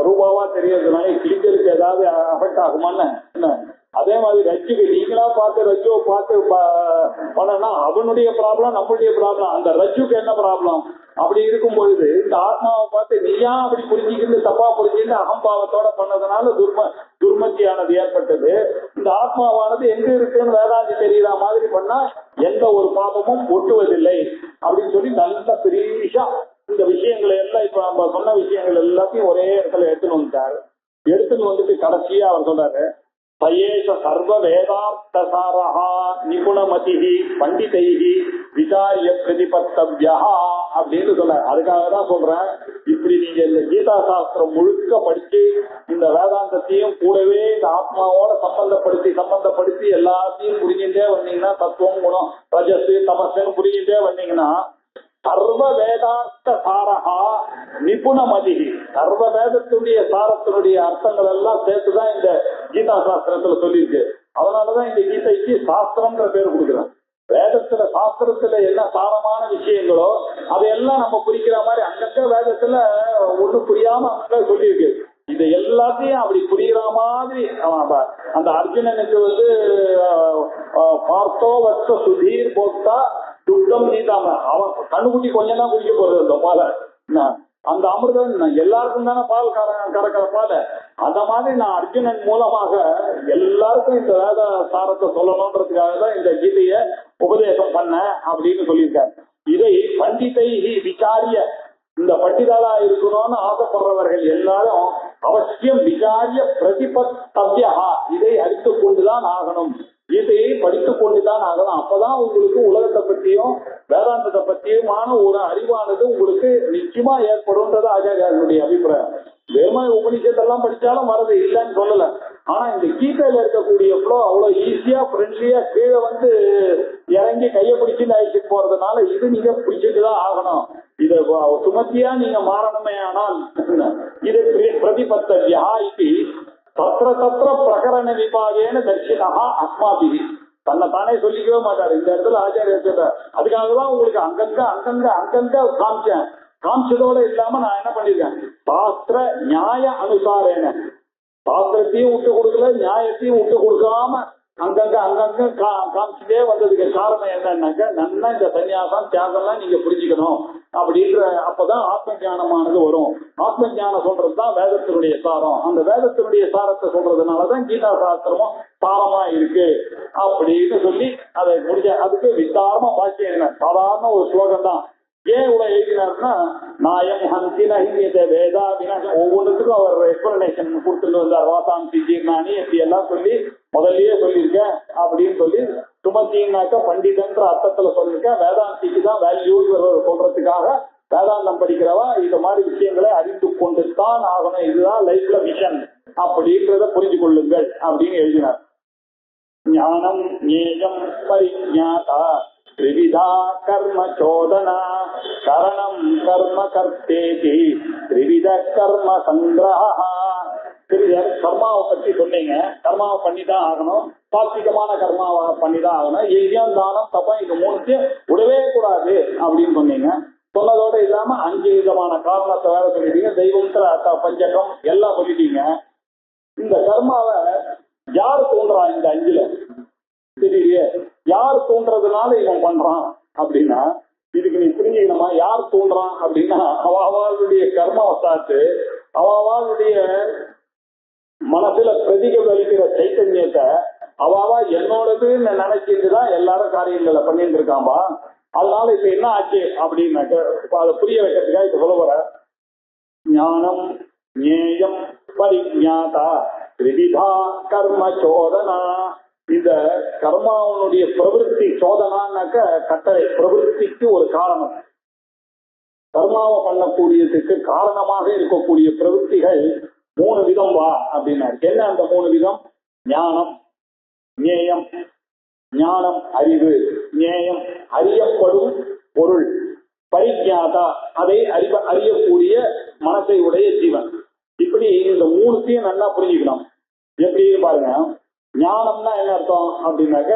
ரூபாவா தெரியறதுனால கிழிஞ்சலுக்கு ஏதாவது அஃபெக்ட் ஆகுமான்னு என்ன? அதே மாதிரி ரஜ்ஜுக்கு நீங்களா பார்த்து ரஜ்ஜுவை பார்த்து பண்ணனா அவனுடைய ப்ராப்ளம், நம்மளுடைய ப்ராப்ளம். அந்த ரஜ்ஜுக்கு என்ன ப்ராப்ளம்? அப்படி இருக்கும் பொழுது இந்த ஆத்மாவை பார்த்து நீயா அப்படி புரிஞ்சுக்கிட்டு தப்பா புரிஞ்சுக்கிட்டு அகம்பாவத்தோட பண்ணதுனால துர்மத்தியானது ஏற்பட்டது. இந்த ஆத்மாவானது எங்க இருக்குன்னு வேதாந்தி தெரியற மாதிரி பண்ணா எந்த ஒரு பாபமும் ஒட்டுவதில்லை அப்படின்னு சொல்லி நல்ல பெரிசா இந்த விஷயங்களை எல்லாம் இப்ப நம்ம சொன்ன விஷயங்கள் எல்லாத்தையும் ஒரே இடத்துல எடுத்துன்னு வந்துட்டாரு. எடுத்துன்னு வந்துட்டு கடைசியா அவர் சொல்றாரு, சயேஷ சர்வ வேதார்த்த சாரஹா நிபுணமதிஹி பண்டிதைஹி விசாரிய பிரதிபத்தவ்யா அப்படின்னு சொல்ற. அதுக்காக தான் சொல்றேன், இப்படி நீங்க இந்த கீதா சாஸ்திரம் முழுக்க படிச்சு இந்த வேதாந்தத்தையும் கூடவே இந்த ஆத்மாவோட சம்பந்தப்படுத்தி எல்லாத்தையும் புரிஞ்சுட்டே வந்தீங்கன்னா, தத்துவம் குணம் ரஜஸ் தமசன்னு புரிஞ்சுட்டே வந்தீங்கன்னா, சர்வ வேதார்த்த சாரஹா நிபுணமதிஹி, சர்வ வேதத்துடைய சாரத்தினுடைய அர்த்தங்கள் எல்லாம் சேர்த்துதான் இந்த கீதா சாஸ்திரத்துல சொல்லியிருக்கு. அதனாலதான் இந்த கீதைக்கு சாஸ்திரம்ன்ற பேர் கொடுக்குறேன். வேதத்துல சாஸ்திரத்துல என்ன சாரமான விஷயங்களோ அதையெல்லாம் நம்ம புரிக்கிற மாதிரி அங்கங்க வேதத்துல ஒண்ணு புரியாம அங்க சொல்லியிருக்கு. இது எல்லாத்தையும் அப்படி புரியுற மாதிரி அந்த அர்ஜுனனுக்கு பார்த்தோ வச்ச சுதீர் போக்தா துக்கம் நீதாம, அவன் கண்ணுக்குட்டி கொஞ்சம் தான் குடிக்க போறது அந்த பாலை. அந்த அமிர்தம் எல்லாருக்கும் தானே பால் கறக்கிற பாலை. அந்த மாதிரி நான் அர்ஜுனன் மூலமாக எல்லாருக்கும் இந்த வேத சாரத்தை சொல்லணும்ன்றதுக்காக தான் இந்த கீதைய உபதேசம் பண்ண அப்படின்னு சொல்லியிருக்காரு. இதை பண்டிதை விசாரிய, இந்த பண்டிதாளா இருக்கணும்னு ஆசைப்படுறவர்கள் எல்லாரும் அவசியம் விசாரிய பிரதிபத்தவ்யா, இதை அறிந்து கொண்டுதான் ஆகணும், கீதையை படித்துக் கொண்டுதான் ஆகணும். அப்பதான் உங்களுக்கு உலகத்தை பற்றியும் வேதாந்தத்தை பற்றியுமான ஒரு அறிவானது உங்களுக்கு நிச்சயமா ஏற்படும்ன்றது ஆச்சாரியாருடைய அபிப்பிராயம். வெறுமை உபநிஷத்தெல்லாம் படிச்சாலும் வரது இல்லைன்னு சொல்லல. ஆனா இந்த கீதையில இருக்கக்கூடிய ஃப்ளோ அவ்வளவு ஈஸியா ஃப்ரெண்ட்லியா கீழே இறங்கி கையை பிடிச்சுன்னு அழைச்சிட்டு போறதுனால இது நீங்க பிடிச்சிட்டுதான் ஆகணும். இதை சுமத்தியா நீங்க மாறணுமே ஆனால் இது பிரதிபத்தவ்யா இது தத்திர தத்திர பிரகரண விபாகேன தர்ஷினா அஸ்மாபிஹி. தன்னை தானே சொல்லிக்கவே மாட்டாரு இந்த இடத்துல ஆச்சாரியர் சொல்றார். அதுக்காகதான் உங்களுக்கு அங்கங்க காமிச்சேன். காமிச்சதோட இல்லாம நான் என்ன பண்ணிருக்கேன், சாஸ்திர நியாய அனுசாரேன, சாஸ்திரத்தையும் விட்டு கொடுக்கல, நியாயத்தையும் விட்டு கொடுக்காம அங்கங்க காமிச்சுட்டே வந்ததுக்கு காரணம் என்னன்னாக்க நல்லா இந்த சன்னியாசம் தியாகம்லாம் நீங்க புரிஞ்சுக்கணும் அப்படின்ற அப்பதான் ஆத்ம ஞானமானது வரும். ஆத்ம ஞானம் சொல்றதுதான் வேதத்தினுடைய சாரம். அந்த வேதத்தினுடைய சாரத்தை சொல்றதுனாலதான் கீதா சாஸ்திரமும் சாரமா இருக்கு அப்படின்னு சொல்லி அதை முடிஞ்ச அதுக்கு விசாரமா பாக்கியம் என்ன சாதாரண ஒரு ஸ்லோகம் தான். ஏன் இவ்வளவு எழுதினாருன்னா நாயம் ஹந்தின ஹிந்தியத்தை வேதா வினாசம் ஒவ்வொன்றுக்கும் அவர் எக்ஸ்பிளனேஷன் கொடுத்துட்டு வந்தார். வாசாந்தி ஜீர்ணானி இப்படி எல்லாம் சொல்லி முதல்லயே சொல்லியிருக்கேன் அப்படின்னு சொல்லி சுமத்தினாக்க பண்டிதன்ற அர்த்தத்துல சொல்லியிருக்கேன். வேதாந்திக்கு தான் வேல்யூ சொல்றதுக்காக வேதாந்தம் படிக்கிறவா இந்த மாதிரி விஷயங்களை அறிந்து கொண்டு தான் ஆகணும். இதுதான் லைஃப்ல மிஷன் அப்படின்றத புரிஞ்சு கொள்ளுங்கள் அப்படின்னு எழுதினார். ஞானம் ஞேயம் பரிஞாதா த்ரிவிதா கர்ம சோதனா கரணம் கர்ம கர்த்தேதி த்ரிவித கர்ம சங்கிரஹா. கர்மாவை பத்தி சொன்னீங்க. கர்மாவை பண்ணிதான் ஆகணும். சாத்விகமான கர்மாவை பண்ணிதான் ஆகணும். யஜ்யம் தானம் தப்பம் இது மூணுத்தையும் விடவே கூடாது அப்படின்னு சொன்னீங்க. சொன்னதோட இல்லாம 5 விதமான காரணத்தை வேற சொல்லிட்டீங்க. தெய்வம் பஞ்சகம் எல்லாம் சொல்லிட்டீங்க. இந்த கர்மாவை யார் தோன்றா? இந்த 5ல தெரியலையே. யார் தோன்றதுனால இவன் பண்றான் அப்படின்னா இதுக்கு நீ புரிஞ்சுக்கணுமா? யார் தோன்றான் அப்படின்னா அவளுடைய கர்மாவசாத்து அவளுடைய மனசுல பிரதிபலிக்கிற சைத்தன்யத்தை அவா என்னோடதுன்னு நினைச்சிட்டுதான் எல்லாரும் காரியங்களை பண்ணிட்டு இருக்காம்பா. அதனால இப்ப என்ன ஆச்சு அப்படின்னாக்க அதை புரிய வைக்கிறதுக்காக இப்ப சொல்ல வர ஞானம் ஞேயம் பரிஞாதா த்ரிவிதா கர்ம சோதனா. இந்த கர்மாவனுடைய பிரவருத்தி சோதனான்னாக்க கட்டளை. பிரவருத்திக்கு ஒரு காரணம். கர்மாவை பண்ணக்கூடியதுக்கு காரணமாக இருக்கக்கூடிய பிரவருத்திகள் 3 விதம் வா அப்படின்னாரு. என்ன அந்த 3 விதம்? ஞானம் ஞேயம். ஞானம் அறிவு, ஞேயம் அறியப்படும் பொருள், பரிஞாதா அதை அறியக்கூடிய மனசை உடைய ஜீவன். இப்படி இந்த 3த்தையும் நல்லா புரிஞ்சுக்கணும். எப்படி பாருங்க. ஞானம்னா என்ன அர்த்தம் அப்படின்னாக்க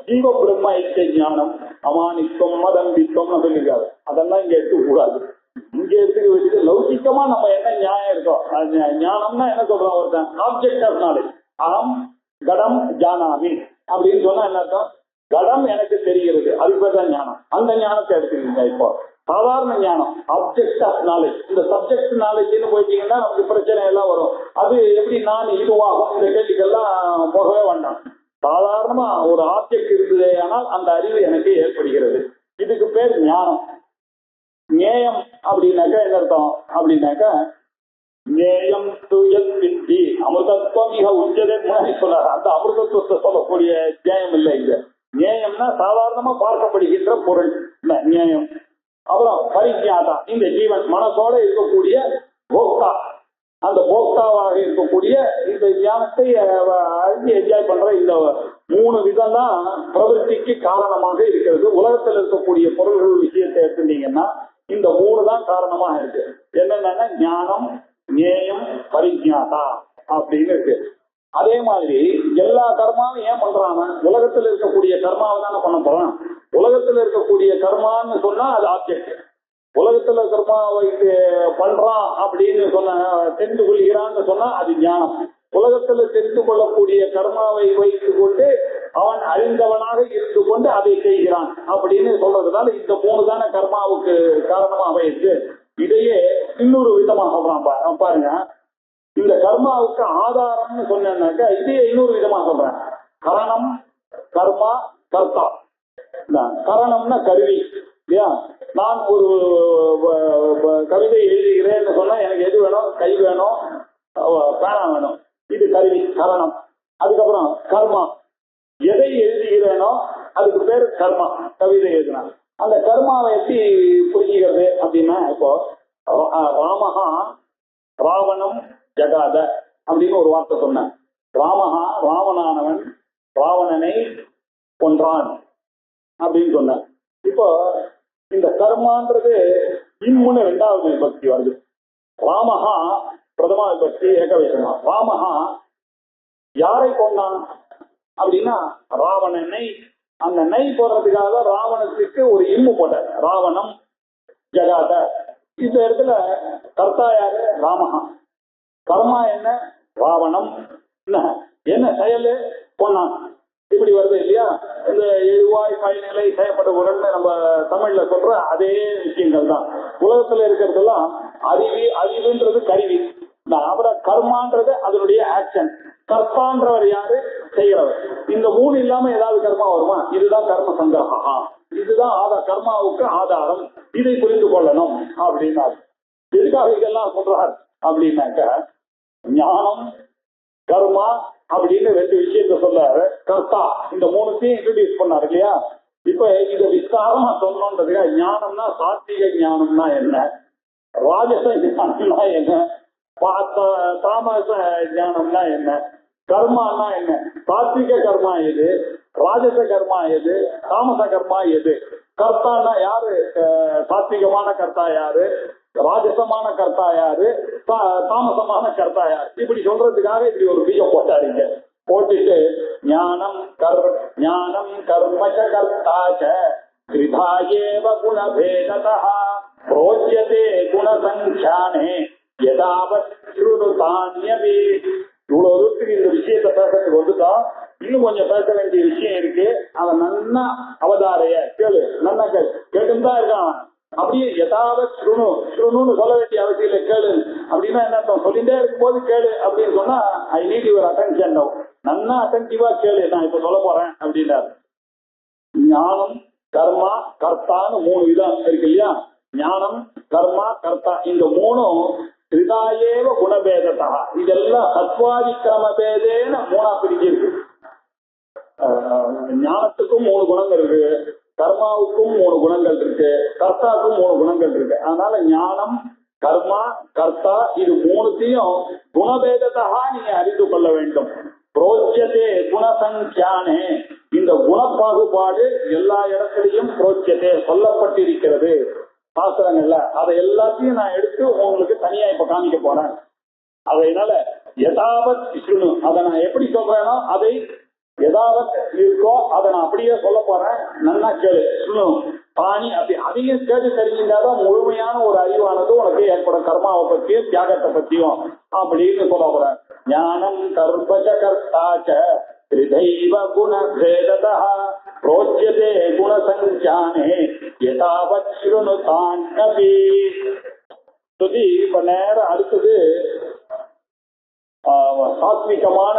ஜீவ பிரம்ம ஐக்கிய ஞானம், அமானித்துவம் மதம்பித்துவம்னு சொல்லியிருக்காரு. அதெல்லாம் இங்க எடுத்துக்க கூடாது. இங்க எடுத்துக்க வச்சுட்டு லௌகிக்கமா நம்ம என்ன நியாயம் இருக்கோம். ஞானம்னா என்ன சொல்றோம்? ஒருத்தன் ஆப்ஜெக்ட் ஆஃப் நாலேஜ். அகம் கடம் ஜானாமி அப்படின்னு சொன்னா என்ன அர்த்தம்? கடம் எனக்கு தெரிகிறது, அதுக்கு பேர் தான் ஞானம். அந்த ஞானத்தை எடுத்துக்கீங்க. இப்போ சாதாரண ஞானம் ஆப்ஜெக்ட் ஆஃப் நாலேஜ். இந்த சப்ஜெக்ட் நாலேஜ்னு போயிட்டீங்கன்னா நமக்கு பிரச்சனை எல்லாம் வரும். அது எப்படி நான் இதுவாகும் இந்த கேள்விக்கெல்லாம் போகவே வேண்டாம். சாதாரணமா ஒரு ஆப்ஜெக்ட் இருந்ததே ஆனால் அந்த அறிவு எனக்கு ஏற்படுகிறது. இதுக்கு பேர் ஞானம். ஞேயம் அப்படின்னாக்கா என்ன அர்த்தம் அப்படின்னாக்கா ஞேயம் துயல் வித்தி அமிர்தத்துவம் மிக உச்சதே முன்னாடி சொன்னார். அந்த அமிர்தத்துவத்தை சொல்லக்கூடிய ஞேயம் இல்லை. இங்க ஞேயம்னா சாதாரணமா பார்க்கப்படுகின்ற பொருள் ஞேயம். அப்புறம் பரிஞாதா இந்த ஜீவன் மனசோட இருக்கக்கூடிய போக்தா, அந்த போக்தாவாக இருக்கக்கூடிய இந்த ஞானத்தை அறிஞ்சு என்ஜாய் பண்ற இந்த 3 விதம் தான் பிரவருத்திக்கு காரணமாக இருக்கிறது. உலகத்தில் இருக்கக்கூடிய பொருள்கள் விஷயத்தை எடுத்துட்டீங்கன்னா இந்த 3 தான் காரணமாக இருக்கு. என்னன்னா ஞானம் ஞேயம் பரிஞாதா அப்படின்னு இருக்கு. அதே மாதிரி எல்லா கர்மாவும் ஏன் பண்றாங்க? உலகத்தில் இருக்கக்கூடிய கர்மாவை தானே பண்ண போறான். உலகத்துல இருக்கக்கூடிய கர்மான்னு சொன்னா அது ஆப்ஜெக்ட். உலகத்துல கர்மாவை பண்றான் அப்படின்னு சொன்ன தெரிந்து கொள்கிறான்னு சொன்னா அது ஞானம். உலகத்துல தெரிந்து கொள்ளக்கூடிய கர்மாவை வைத்துக் கொண்டு அவன் அறிந்தவனாக இருந்து கொண்டு அதை செய்கிறான் அப்படின்னு சொல்றதுனால இந்த 3 தானே கர்மாவுக்கு காரணமாக இருக்கு. இதையே இன்னொரு விதமா சொல்றான் பாருங்க. இந்த கர்மாவுக்கு ஆதாரம்னு சொன்னாக்க இதையே இன்னொரு விதமா சொல்றேன். கரணம் கர்மா கர்த்தா. கரணம்னா கருவி இல்லையா? நான் ஒரு கவிதை எழுதுகிறேன்னு சொன்னா எனக்கு எது வேணும்? கை வேணும், பேனா வேணும். இது கருவி கரணம். அதுக்கப்புறம் கர்மா. எதை எழுதுகிறேனோ அதுக்கு பேர் கர்மா. கவிதை எழுதினா அந்த கர்மாவை எப்படி புரிஞ்சுக்கிறது அப்படின்னா இப்போ ராமஹா ராவணம் ஜகாத அப்படின்னு ஒரு வார்த்தை சொன்னேன். ராமஹா ராவணானவன் ராவணனை கொன்றான் அப்படின்னு சொன்னார். இப்போ இந்த கர்மான்றது இன்னொன்னு 2வது விபக்தி வருது. ராமஹா பிரதமா விபக்தி ஏகவசனம். ராமஹா யாரை கொண்டான் அப்படின்னா ராவணனை. அந்த நை போடுறதுக்காக ராவணத்துக்கு ஒரு இம்மு போட்ட ராவணம் ஜகாத. இந்த இடத்துல கர்த்தா யாரு? ராமஹா. கர்மா என்ன? ராவணம். என்ன செயல் பொன்னான் இப்படி வருது இல்லையா? இந்த எழுவாய் பயனிலை செய்யப்பட்ட உரல்னு நம்ம தமிழ்ல சொல்ற அதே விஷயங்கள் தான் உலகத்துல இருக்கிறதெல்லாம். அறிவுன்றது கருவி, அவரை கர்மான்றது அதனுடைய ஆக்ஷன். கர்த்தான்றவர் யாரு? செய்கிறவர். இந்த மூணு இல்லாம ஏதாவது கர்மா வருமா? இதுதான் கர்ம சங்கிரகா, இதுதான் கர்மாவுக்கு ஆதாரம். இதை புரிந்து கொள்ளணும் அப்படின்னா எதுக்காக இதெல்லாம் சொல்றார் அப்படின்னாக்க, ஞானம் கர்மா அப்படின்னு ரெண்டு விஷயத்த சொல்றாரு. கர்த்தா இந்த மூணுத்தையும் இன்ட்ரோடியூஸ் பண்ணாரு இல்லையா? இப்ப இத விஸ்தாரமா சொல்லணுன்றதுக்கு, ஞானம்னா சாத்விக ஞானம்னா என்ன, ராஜச ஞானம்னா என்ன, தாமச ஞானம்னா என்ன, கர்மானா என்ன, சாத்விக கர்மா எது, ராஜச கர்மா எது, தாமச கர்மா எது, கர்த்தானா யாரு, சாத்விகமான கர்த்தா யாரு, ராஜசமான கர்த்தா யாரு, தாமசமான கர்த்தா யாரு, இப்படி சொல்றதுக்காக இப்படி ஒரு பீஜம் போட்டாருங்க. போட்டுட்டு ஞானம் கர்மச்ச கர்த்தாச்ச கிருதாயேவ குணபேததஹ ப்ரோச்யதே குணசங்க்யானே யதாவத் ஸ்ருணுதான்யபி. இவ்வளவு தூரத்துக்கு இந்த விஷயத்தை பேசுறதுக்கு வந்துட்டோம். இன்னும் கொஞ்சம் பேச வேண்டிய விஷயம் இருக்கு. அவன் நன்னா அவதாரைய கேளு, நன்னா கேட்டுதான் இருக்கான். அப்படியே யதாவத் ஸ்ருணுன்னு சொல்ல வேண்டிய அவசியம் இல்லை, கேளு அப்படின்னா என்ன அர்த்தம்? சொல்லிட்டே இருக்கும்போது கேளு அப்படின்னு சொன்னா ஐ நீட் யுவர் அட்டென்ஷன். நன்னா அட்டென்டிவா கேளு, நான் இப்ப சொல்ல போறேன் அப்படின்னாரு. ஞானம் கர்மா கர்த்தான்னு மூணு விதம் இருக்கு இல்லையா? ஞானம் கர்மா கர்த்தா இந்த மூணும் கிருதாயேவ குணபேதத்தா, இதெல்லாம் சத்வாதி கிரம பேதேன்னு மூணா பிரிஞ்சிருக்கு. ஞானத்துக்கும் மூணு குணங்கள் இருக்கு, கர்மாவுக்கும் மூணு குணங்கள் இருக்கு, கர்த்தாவுக்கும் மூணு குணங்கள் இருக்கு. அதனால ஞானம் கர்மா கர்த்தா இது மூணுத்தையும் குணபேதத்தா நீங்க அறிந்து கொள்ள வேண்டும். புரோச்சதே குணசங்கியானே, இந்த குணப்பாகுபாடு எல்லா இடத்திலையும் புரோச்சதே சொல்லப்பட்டிருக்கிறது சாஸ்திரங்கள்ல. அதை எல்லாத்தையும் நான் எடுத்து உங்களுக்கு தனியா இப்ப காமிக்க போறேன். அதனால யதாவத் விஷ்ணு, அதை நான் எப்படி சொல்றேனோ அதை எதாவது இருக்கோ அதை நான் அப்படியே சொல்ல போறேன். நன்னா கேளு, பாணி அப்படி அதையும் கேட்டு தெரிஞ்சிருந்தாதான் முழுமையான ஒரு அறிவானது உனக்கு ஏற்படும், கர்மாவை பத்தியும் தியாகத்தை பத்தியும் அப்படின்னு சொல்ல போறேன். ஞானம் கர்மச்ச கர்த்தாச்ச த்ரிதைவ குணபேததஹ ப்ரோச்யதே குணசங்க்யானே யதாவத் ஸ்ருணுதான்யபி. சொல்லி இப்ப நேரம் அடுத்தது சாத்விகமான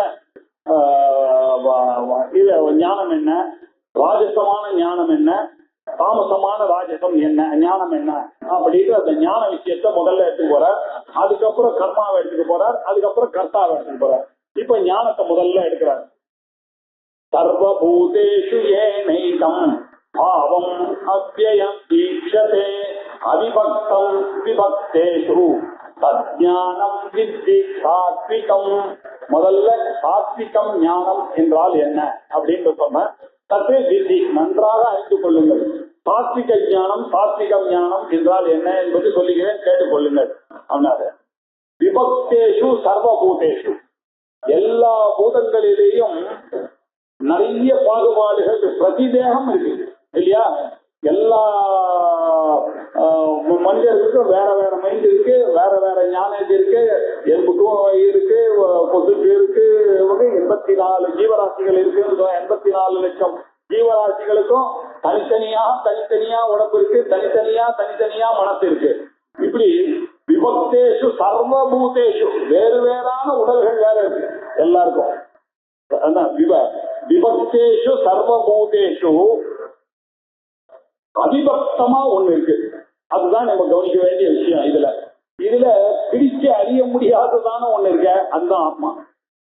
ஞானம் என்ன, ராஜசமான ஞானம் என்ன, தாமசமான ராஜசம் என்ன, ஞானம் என்ன அப்படின்னு அந்த ஞான விஷயத்த முதல்ல எடுத்துட்டு போறார். அதுக்கப்புறம் கர்மாவை எடுத்துட்டு போறார், அதுக்கப்புறம் கர்த்தாவை எடுத்துட்டு போறார். இப்ப ஞானத்தை முதல்ல எடுக்கிறார். சர்வபூதேஷு ஏனைகம் பாவம் அவ்யயம் ஈக்ஷதே அவிபக்தம் விபக்தேஷு தஜ்ஞானம் வித்தி சாத்விகம். முதல்ல சாத்விகம் ஞானம் என்றால் என்ன அப்படின்னு சொன்ன தத்து வித்தி நன்றாக அறிந்து கொள்ளுங்கள். சாத்விக ஞானம் சாத்விகம் ஞானம் என்றால் என்ன என்பது சொல்லுகிறேன், கேட்டுக்கொள்ளுங்கள் அப்படின்னாரு. விபக்தேஷு சர்வபூதேஷு, எல்லா பூதங்களிலேயும் நிறைய பாகுபாடுகள் பிரதிதேகம் இருக்கு இல்லையா? எல்லா மனிதர்களுக்கும் வேற வேற மைண்ட் இருக்கு, வேற வேற ஞானம் இருக்கு, எறும்புக்கும் இருக்கு, கொசுக்கு இருக்கு, 84 ஜீவராசிகள் இருக்கு. 84 லட்சம் ஜீவராசிகளுக்கும் தனித்தனியா உடம்பு இருக்கு, தனித்தனியா மனசு இருக்கு. இப்படி விபக்தேஷு சர்வபூதேஷு வேறு வேறான உடல்கள் வேற இருக்கு எல்லாருக்கும். விபக்தேஷு சர்வபூதேஷு அவிபக்தமா ஒண்ணு இருக்கு. அதுதான் நம்ம கவனிக்க வேண்டிய விஷயம். இதுல பிரிச்சு அறிய முடியாததான ஒண்ணு இருக்கு, அதுதான் ஆத்மா.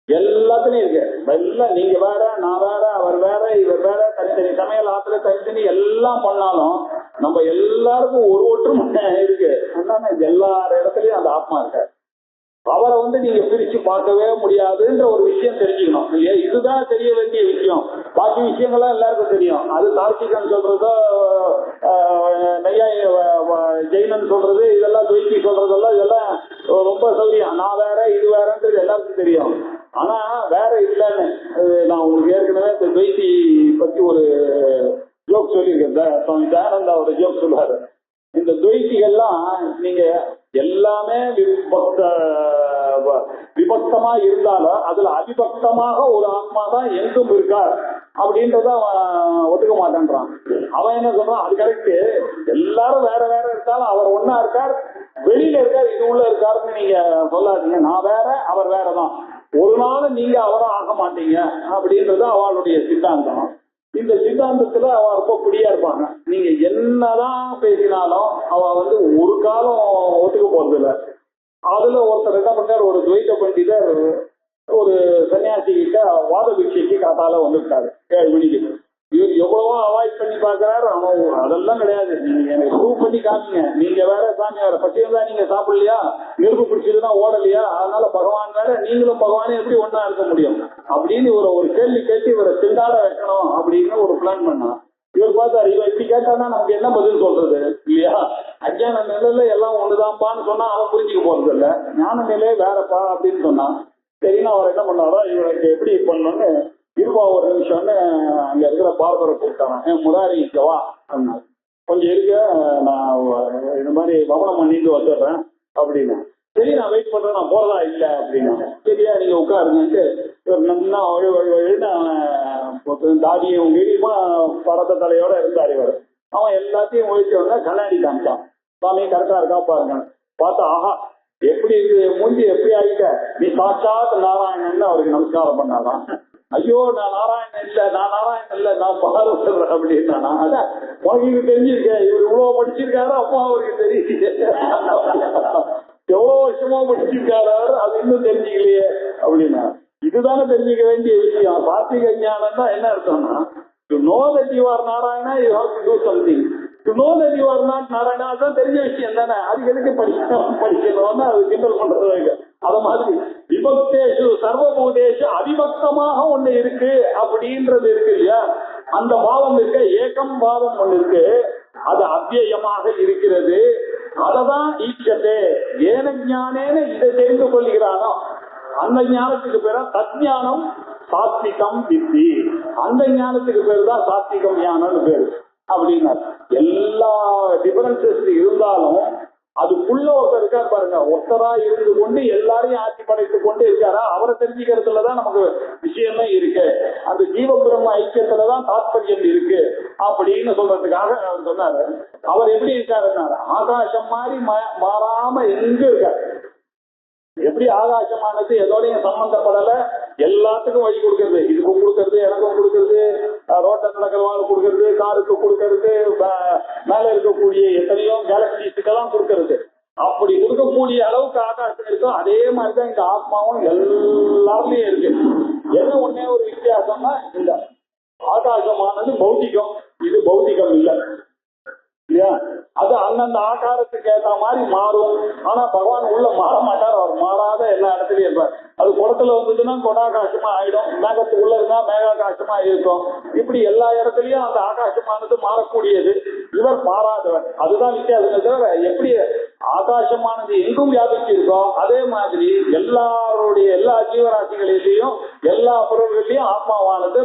எல்லாத்துலயும் இருக்கு. எல்லாம் நீங்க வேற, நான் வேற, அவர் வேற, இவர் வேற, தனித்தனி சமையல் ஆத்துல தனித்தனி எல்லாம் பண்ணாலும் நம்ம எல்லாருக்கும் ஒரு ஒற்றுமை இருக்கு. அதனால எல்லார் இடத்துலயும் அந்த ஆத்மா இருக்கு. அவரை நீங்க பிரிச்சு பார்க்கவே முடியாதுன்ற ஒரு விஷயம் தெரிஞ்சுக்கணும் இல்லையா? இதுதான் தெரிய வேண்டிய விஷயம். பாக்கி விஷயங்கள்லாம் எல்லாருக்கும் தெரியும். அது தார்க்கிகன் சொல்றதோ, ஜெயினன் சொல்றது, இதெல்லாம் துவைத்தி சொல்றதெல்லாம் இதெல்லாம் ரொம்ப சௌரியம். நான் வேற இது வேறன்றது எல்லாருக்கும் தெரியும். ஆனா வேற இல்லைன்னு நான் உங்களுக்கு ஏற்கனவே இந்த துவைத்தி பத்தி ஒரு ஜோக் சொல்லியிருக்கேன். சுவாமி தயானந்தா ஒரு ஜோக் சொல்லுவாரு. இந்த துவைத்திகள்லாம் நீங்க எல்லாமே விபக்த பக்தமா இருந்தாலும் அதுல அதிபக்தமாக ஒரு ஆத்மா தான் எங்கும் இருக்கார் அப்படின்றத அவன் ஒத்துக்க மாட்டேன்றான். அவன் என்ன சொல்றான், அது கரெக்ட், எல்லாரும் வேற வேற இருந்தாலும் அவர் ஒன்னா இருக்கார், வெளியில இருக்கார், இது உள்ள இருக்காருன்னு நீங்க சொல்லாதீங்க. நான் வேற, அவர் வேறதான், ஒரு நாள் நீங்க அவரும் ஆக மாட்டீங்க அப்படின்றது அவளுடைய சித்தாந்தம். இந்த சித்தாந்தத்துல அவ ரொம்ப பிடியா இருப்பாங்க. நீங்க என்னதான் பேசினாலும் அவ ஒரு காலம் ஒத்துக்க போறது இல்லை. அதுல ஒருத்தர் என்ன பண்ணார், ஒரு துவைத பண்டிதர் ஒரு சன்னியாசி கிட்ட வாத பிக்ஷைக்கு காத்தால வந்துட்டாரு 7 மணிக்கு. இவர் எவ்வளவோ அவாய்ட் பண்ணி பாக்குறாரு. அவன் அதெல்லாம் கிடையாது, நீங்க எனக்கு ப்ரூவ் பண்ணி காமிங்க, நீங்க வேற சாமி வேற, பசியிருந்தா நீங்க சாப்பிடலையா, நெருப்பு பிடிச்சதுன்னா ஓடலையா, அதனால பகவான் வேற நீங்களும் பகவானே எப்படி ஒன்னா இருக்க முடியும் அப்படின்னு ஒரு கேள்வி கேட்டு இவரை திண்டாட வைக்கணும் அப்படின்னு ஒரு பிளான் பண்ணா. இவர் பார்த்தாரு, இவன் இப்படி கேட்டானா நமக்கு என்ன பதில் சொல்றது இல்லையா, அஞ்ஞான நிலையில எல்லாம் ஒண்ணுதான்ப்பான்னு சொன்னா அவன் புரிஞ்சுக்க போறது இல்லை, ஞான நிலையே வேறப்பா அப்படின்னு சொன்னான். சரின்னு அவர் என்ன பண்ணாரோ, இவனுக்கு எப்படி பண்ணணும்னு இருப்பா ஒரு நிமிஷம்னு அங்க இருக்கிற பார்பரை கூப்பிட்டாங்க. முராரி இங்க வா அப்படின்னா, கொஞ்சம் இருக்க நான் இந்த மாதிரி பவனம் பண்ணிட்டு வந்துடுறேன் அப்படின்னு. சரி நான் வெயிட் பண்றேன், நான் போறதா இல்லை அப்படின்னா. சரியா நீங்க உட்காருங்கன்ட்டு இவர் நல்லா தாடியும் கிடியுமா பரத்த தலையோட இருந்தார் இவர். அவன் எல்லாத்தையும் ஒழிச்சு வந்தா கண்ணாடி காமிச்சான். சாமி கரெக்டா இருக்கா பாருங்க. பார்த்தா ஆஹா எப்படி இருக்கு மூஞ்சி, எப்படி ஆகிட்ட, நீ சாட்சாத் நாராயணன் அவருக்கு நமஸ்காரம் பண்ணாதான். ஐயோ நான் நாராயணன் இல்ல, நான் நாராயணன் இல்ல, நான் பாரதர் அப்படின்னா. அதான் உனக்கு தெரிஞ்சிருக்கேன், இவர் இவ்வளவு படிச்சிருக்காரு, அப்பா அவருக்கு தெரியுது, எவ்வளவு வருஷமா படிச்சிருக்காரு, அது இன்னும் தெரிஞ்சுக்கலையே அப்படின்னா. இதுதானே தெரிஞ்சுக்க வேண்டிய விஷயம். சாத்விக ஞானம் தான் என்ன அர்த்தம்னா, to know that you are Narayana you have to to something. To know that you are not Narayana அதுதான் தெரிஞ்ச விஷயம் தானே, அதுக்கு எதுக்கு படிக்கணும்னு அது கிண்டல் பண்றது. அத மாதிரி விபக்தேஷு சர்வபூதேஷு அதிபக்தமாக ஒண்ணு இருக்கு அப்படின்றது இருக்கு இல்லையா, அந்த பாவம் இருக்க, ஏகம் பாவம் ஒண்ணு இருக்கு, அது அவ்யயமாக இருக்கிறது. அததான் ஈச்சதே ஏன ஞானேன இதை தெரிந்து கொள்கிறானோ அந்த ஞானத்துக்கு பேர தஜ்ஞானம் சாத்விகம் வித்தி. அந்த ஞானத்துக்கு பேரு தான் சாத்விகம் ஞானம்னு பேரு அப்படின்னா. எல்லா டிஃபரன்சஸ் இருந்தாலும் அதுக்குள்ள ஒருத்தர் இருக்காரு பாருங்க, ஒருத்தரா இருந்து கொண்டு எல்லாரையும் ஆட்சி படைத்துக் கொண்டு இருக்காரா, அவரை தெரிஞ்சுக்கிறதுலதான் நமக்கு விஷயமே இருக்கு. அந்த ஜீவ பிரம்ம ஐக்கியத்துலதான் தாத்பரியம் இருக்கு அப்படின்னு சொல்றதுக்காக அவர் சொன்னாரு. அவர் எப்படி இருக்காருன்னா, ஆகாசம் மாதிரி மாறாம எங்க இருக்காரு. எப்படி ஆகாசமானது எதோடையும் சம்பந்தப்படல, எல்லாத்துக்கும் வழி கொடுக்கறது, இதுக்கும் கொடுக்கறது, எனக்கும் கொடுக்கறது, ரோட்டை நடக்கிறவாள் கொடுக்கறது, காருக்கு கொடுக்கறது, மேல இருக்கக்கூடிய எத்தனையோ கேலக்சிஸுக்கெல்லாம் கொடுக்கறது. அப்படி கொடுக்கக்கூடிய அளவுக்கு ஆகாசம் இருக்கும். அதே மாதிரிதான் இந்த ஆத்மாவும் எல்லாருலயும் இருக்கு. என்ன ஒன்னே ஒரு வித்தியாசம்னா, இந்த ஆகாசமானது பௌத்திகம், இது பௌத்திகம் இல்லை இல்லையா. அது அந்தந்த ஆகாரத்துக்கு ஏற்ற மாதிரி மாறும். ஆனா பகவான் உள்ள மாற மாட்டார், அவர் மாறாத எல்லா இடத்துலயும் இருப்பார். அது குடத்துல வந்ததுன்னா கொடாகாசமா ஆயிடும், மேகத்துக்குள்ள இருந்தா மேகாகாசமா இருக்கும். இப்படி எல்லா இடத்துலயும் அந்த ஆகாசமானது மாறக்கூடியது, இவர் மாறாதவர். அதுதான் வித்தியாசம். தவிர எப்படி ஆகாசமானது எங்கும் வியாபிச்சு இருக்கோ அதே மாதிரி எல்லாருடைய எல்லா ஜீவராசிகளிலையும் எல்லா பொருள்களையும் ஆத்மாவானது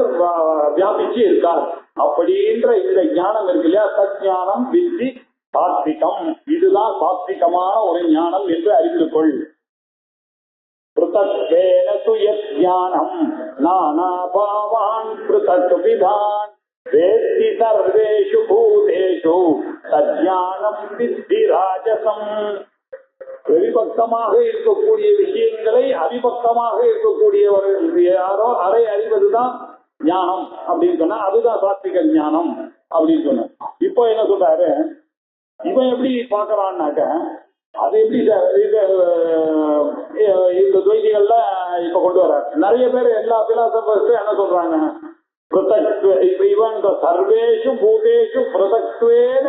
வியாபிச்சு இருக்கார். அப்படின்ற இந்த ஞானம் இருக்கு இல்லையா, சத்ஞானம் வித்தி சாத்விகம். இதுதான் சாத்விகமான ஒரு ஞானம் என்று அறிந்து கொள். பிருதக்வேன துயத் ஞானம் நானா பாவான் பிருதக் விதான் வேத்தி சர்வேஷு பூதேஷு சத்ஞானம் வித்தி ராஜசம். விபக்தமாக இருக்கக்கூடிய விஷயங்களை அவிபக்தமாக இருக்கக்கூடியவர்கள் யாரோ அதை அறிவதுதான் ஞானம் அப்படின்னு சொன்னா, அதுதான் சாத்விக ஞானம் அப்படின்னு சொன்ன. இப்போ என்ன சொல்றாரு, இவன் எப்படி பாக்குறான்னாக்க, அது எப்படி இந்த துவைதிகள்ல இப்ப கொண்டு வர நிறைய பேர் எல்லா பிலாசபர்ஸ் என்ன சொல்றாங்க, இவன் சர்வேஷு பூதேஷு பிரதக்வேன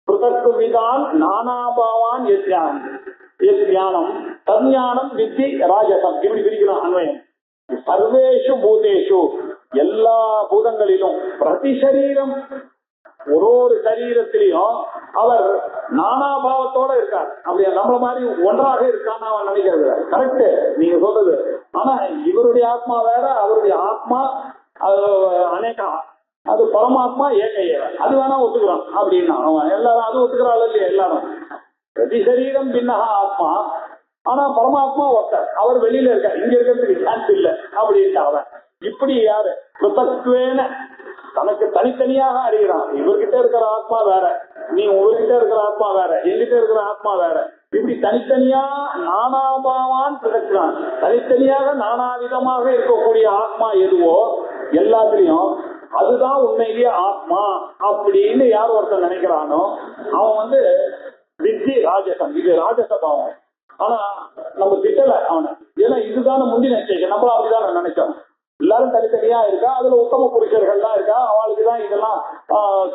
பிரதக்கு விதான் நானாபாவான் ஞானம் தஞ்ஞானம் வித்தி ராஜசம். இப்படி பிரிக்கலாம் அன்வயம். சர்வேஷு பூதேஷு எல்லா பூதங்களிலும் பிரதி சரீரம் ஒரு சரீரத்திலையும் அவர் நானாபாவத்தோட இருக்கார். அப்படி நம்மள மாதிரி ஒன்றாக இருக்கான்னு அவன் நினைக்கிறது கரெக்ட் நீங்க சொல்றது. ஆனா இவருடைய ஆத்மா வேற, அவருடைய ஆத்மா அநேகா, அது பரமாத்மா ஏகைய, அது வேணா ஒத்துக்கிறான் அப்படின்னா அவன் எல்லாரும் அது ஒத்துக்கிறாள் இல்லையா. எல்லாரும் பிரதி சரீரம் பின்னகா ஆத்மா ஆனா பரமாத்மா ஒருத்தர், அவர் வெளியில இருக்கார், இங்க இருக்கிறதுக்கு சான்ஸ் இல்ல அப்படின்ட்டு அவன். இப்படி யாரு பிருத்தத்வேன தனக்கு தனித்தனியாக அறிகிறான். இவர்கிட்ட இருக்கிற ஆத்மா வேற, நீ உங்ககிட்ட இருக்கிற ஆத்மா வேற, எங்கிட்ட இருக்கிற ஆத்மா வேற, இப்படி தனித்தனியா நானாபாவான் பிறக்கிறான். தனித்தனியாக நானாவிதமாக இருக்கக்கூடிய ஆத்மா எதுவோ எல்லாத்துலயும் அதுதான் உண்மையிலேயே ஆத்மா அப்படின்னு யார் ஒருத்தன் நினைக்கிறானோ அவன் வித்தி ராஜசம். இது ராஜசபாவம். ஆனா நம்ம திட்டல அவனை, ஏன்னா இதுதான முந்தி நிச்சயம். நம்மளும் அப்படிதான் நினைச்சோம். எல்லாரும் தனித்தனியா இருக்கா, அதுல உத்தம புருஷர்கள்லாம் இருக்கா, அவளுக்குதான் இதெல்லாம்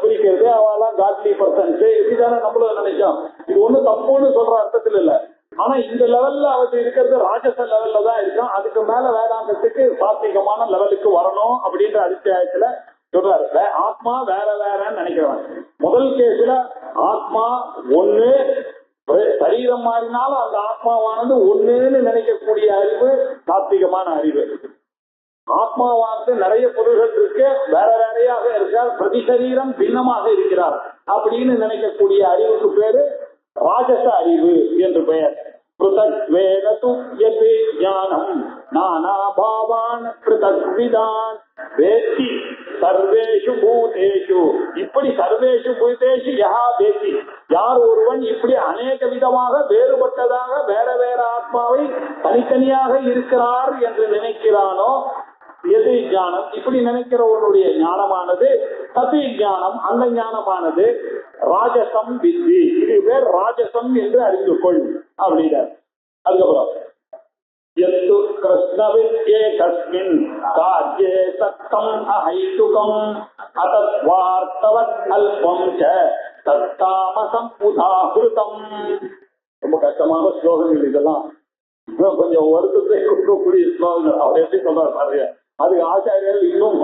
பிரிக்கிறது, அவெல்லாம் காட்லி பர்சன்ஸ், இப்படிதானே நம்மளும் நினைச்சோம். இது ஒண்ணு தப்புன்னு சொல்ற அர்த்தத்துல இல்ல. ஆனா இந்த லெவல்ல அவருக்கு இருக்கிறது ராஜச லெவல்ல தான் இருக்கும். அதுக்கு மேல வேதாந்தத்துக்கு சாத்விகமான லெவலுக்கு வரணும் அப்படின்ற அத்தியாயத்துல சொல்றாரு. ஆத்மா வேற வேறன்னு நினைக்கிறவன். முதல் கேஸ்ல ஆத்மா ஒண்ணு, சரீரம் மாறினாலும் அந்த ஆத்மாவானது ஒண்ணுன்னு நினைக்கக்கூடிய அறிவு சாத்விகமான அறிவு. ஆத்மாவானது நிறைய பொருள்கள் இருக்கு, வேற வேறையாக இருக்கார், பிரதி சரீரம் பின்னமாக இருக்கிறார் அப்படின்னு நினைக்கக்கூடிய அறிவுக்கு பேரு ராஜச அறிவு என்று பெயர். பிருதக்வேனது யத் ஞானம் நானாபாவான் பிருதக்விதான் வேத்தி சர்வேஷு பூதேஷு. இப்படி சர்வேஷு பூதேஷு யஹா வேத்தி, யார் ஒருவன் இப்படி அநேக விதமாக வேறுபட்டதாக வேற வேற ஆத்மாவை தனித்தனியாக இருக்கிறார் என்று நினைக்கிறானோ எது ஞானம். இப்படி நினைக்கிறவனுடைய ஞானமானது சதி ஞானம். அந்த ஞானமானது ராஜசம் வித்தி. இது பேர் ராஜசம் என்று அறிந்து கொள் அப்படின்னார். அதுக்கப்புறம் எத்து கிருஷ்ணவித்யே கஸ்மின் கார்யே சத்தம் அஹைதுகம் அதத்வார்த்தவத் அல்பம் ச தத்தாமசம் உதாஹ்ருதம். ரொம்ப கஷ்டமான ஸ்லோகங்கள் இதெல்லாம், கொஞ்சம் வருத்தத்தை கொடுக்கக்கூடிய ஸ்லோகங்கள். அவர் எப்படி சொல்றாரு பாருங்க. அதுக்கு ஆச்சாரியர்கள் இன்னும்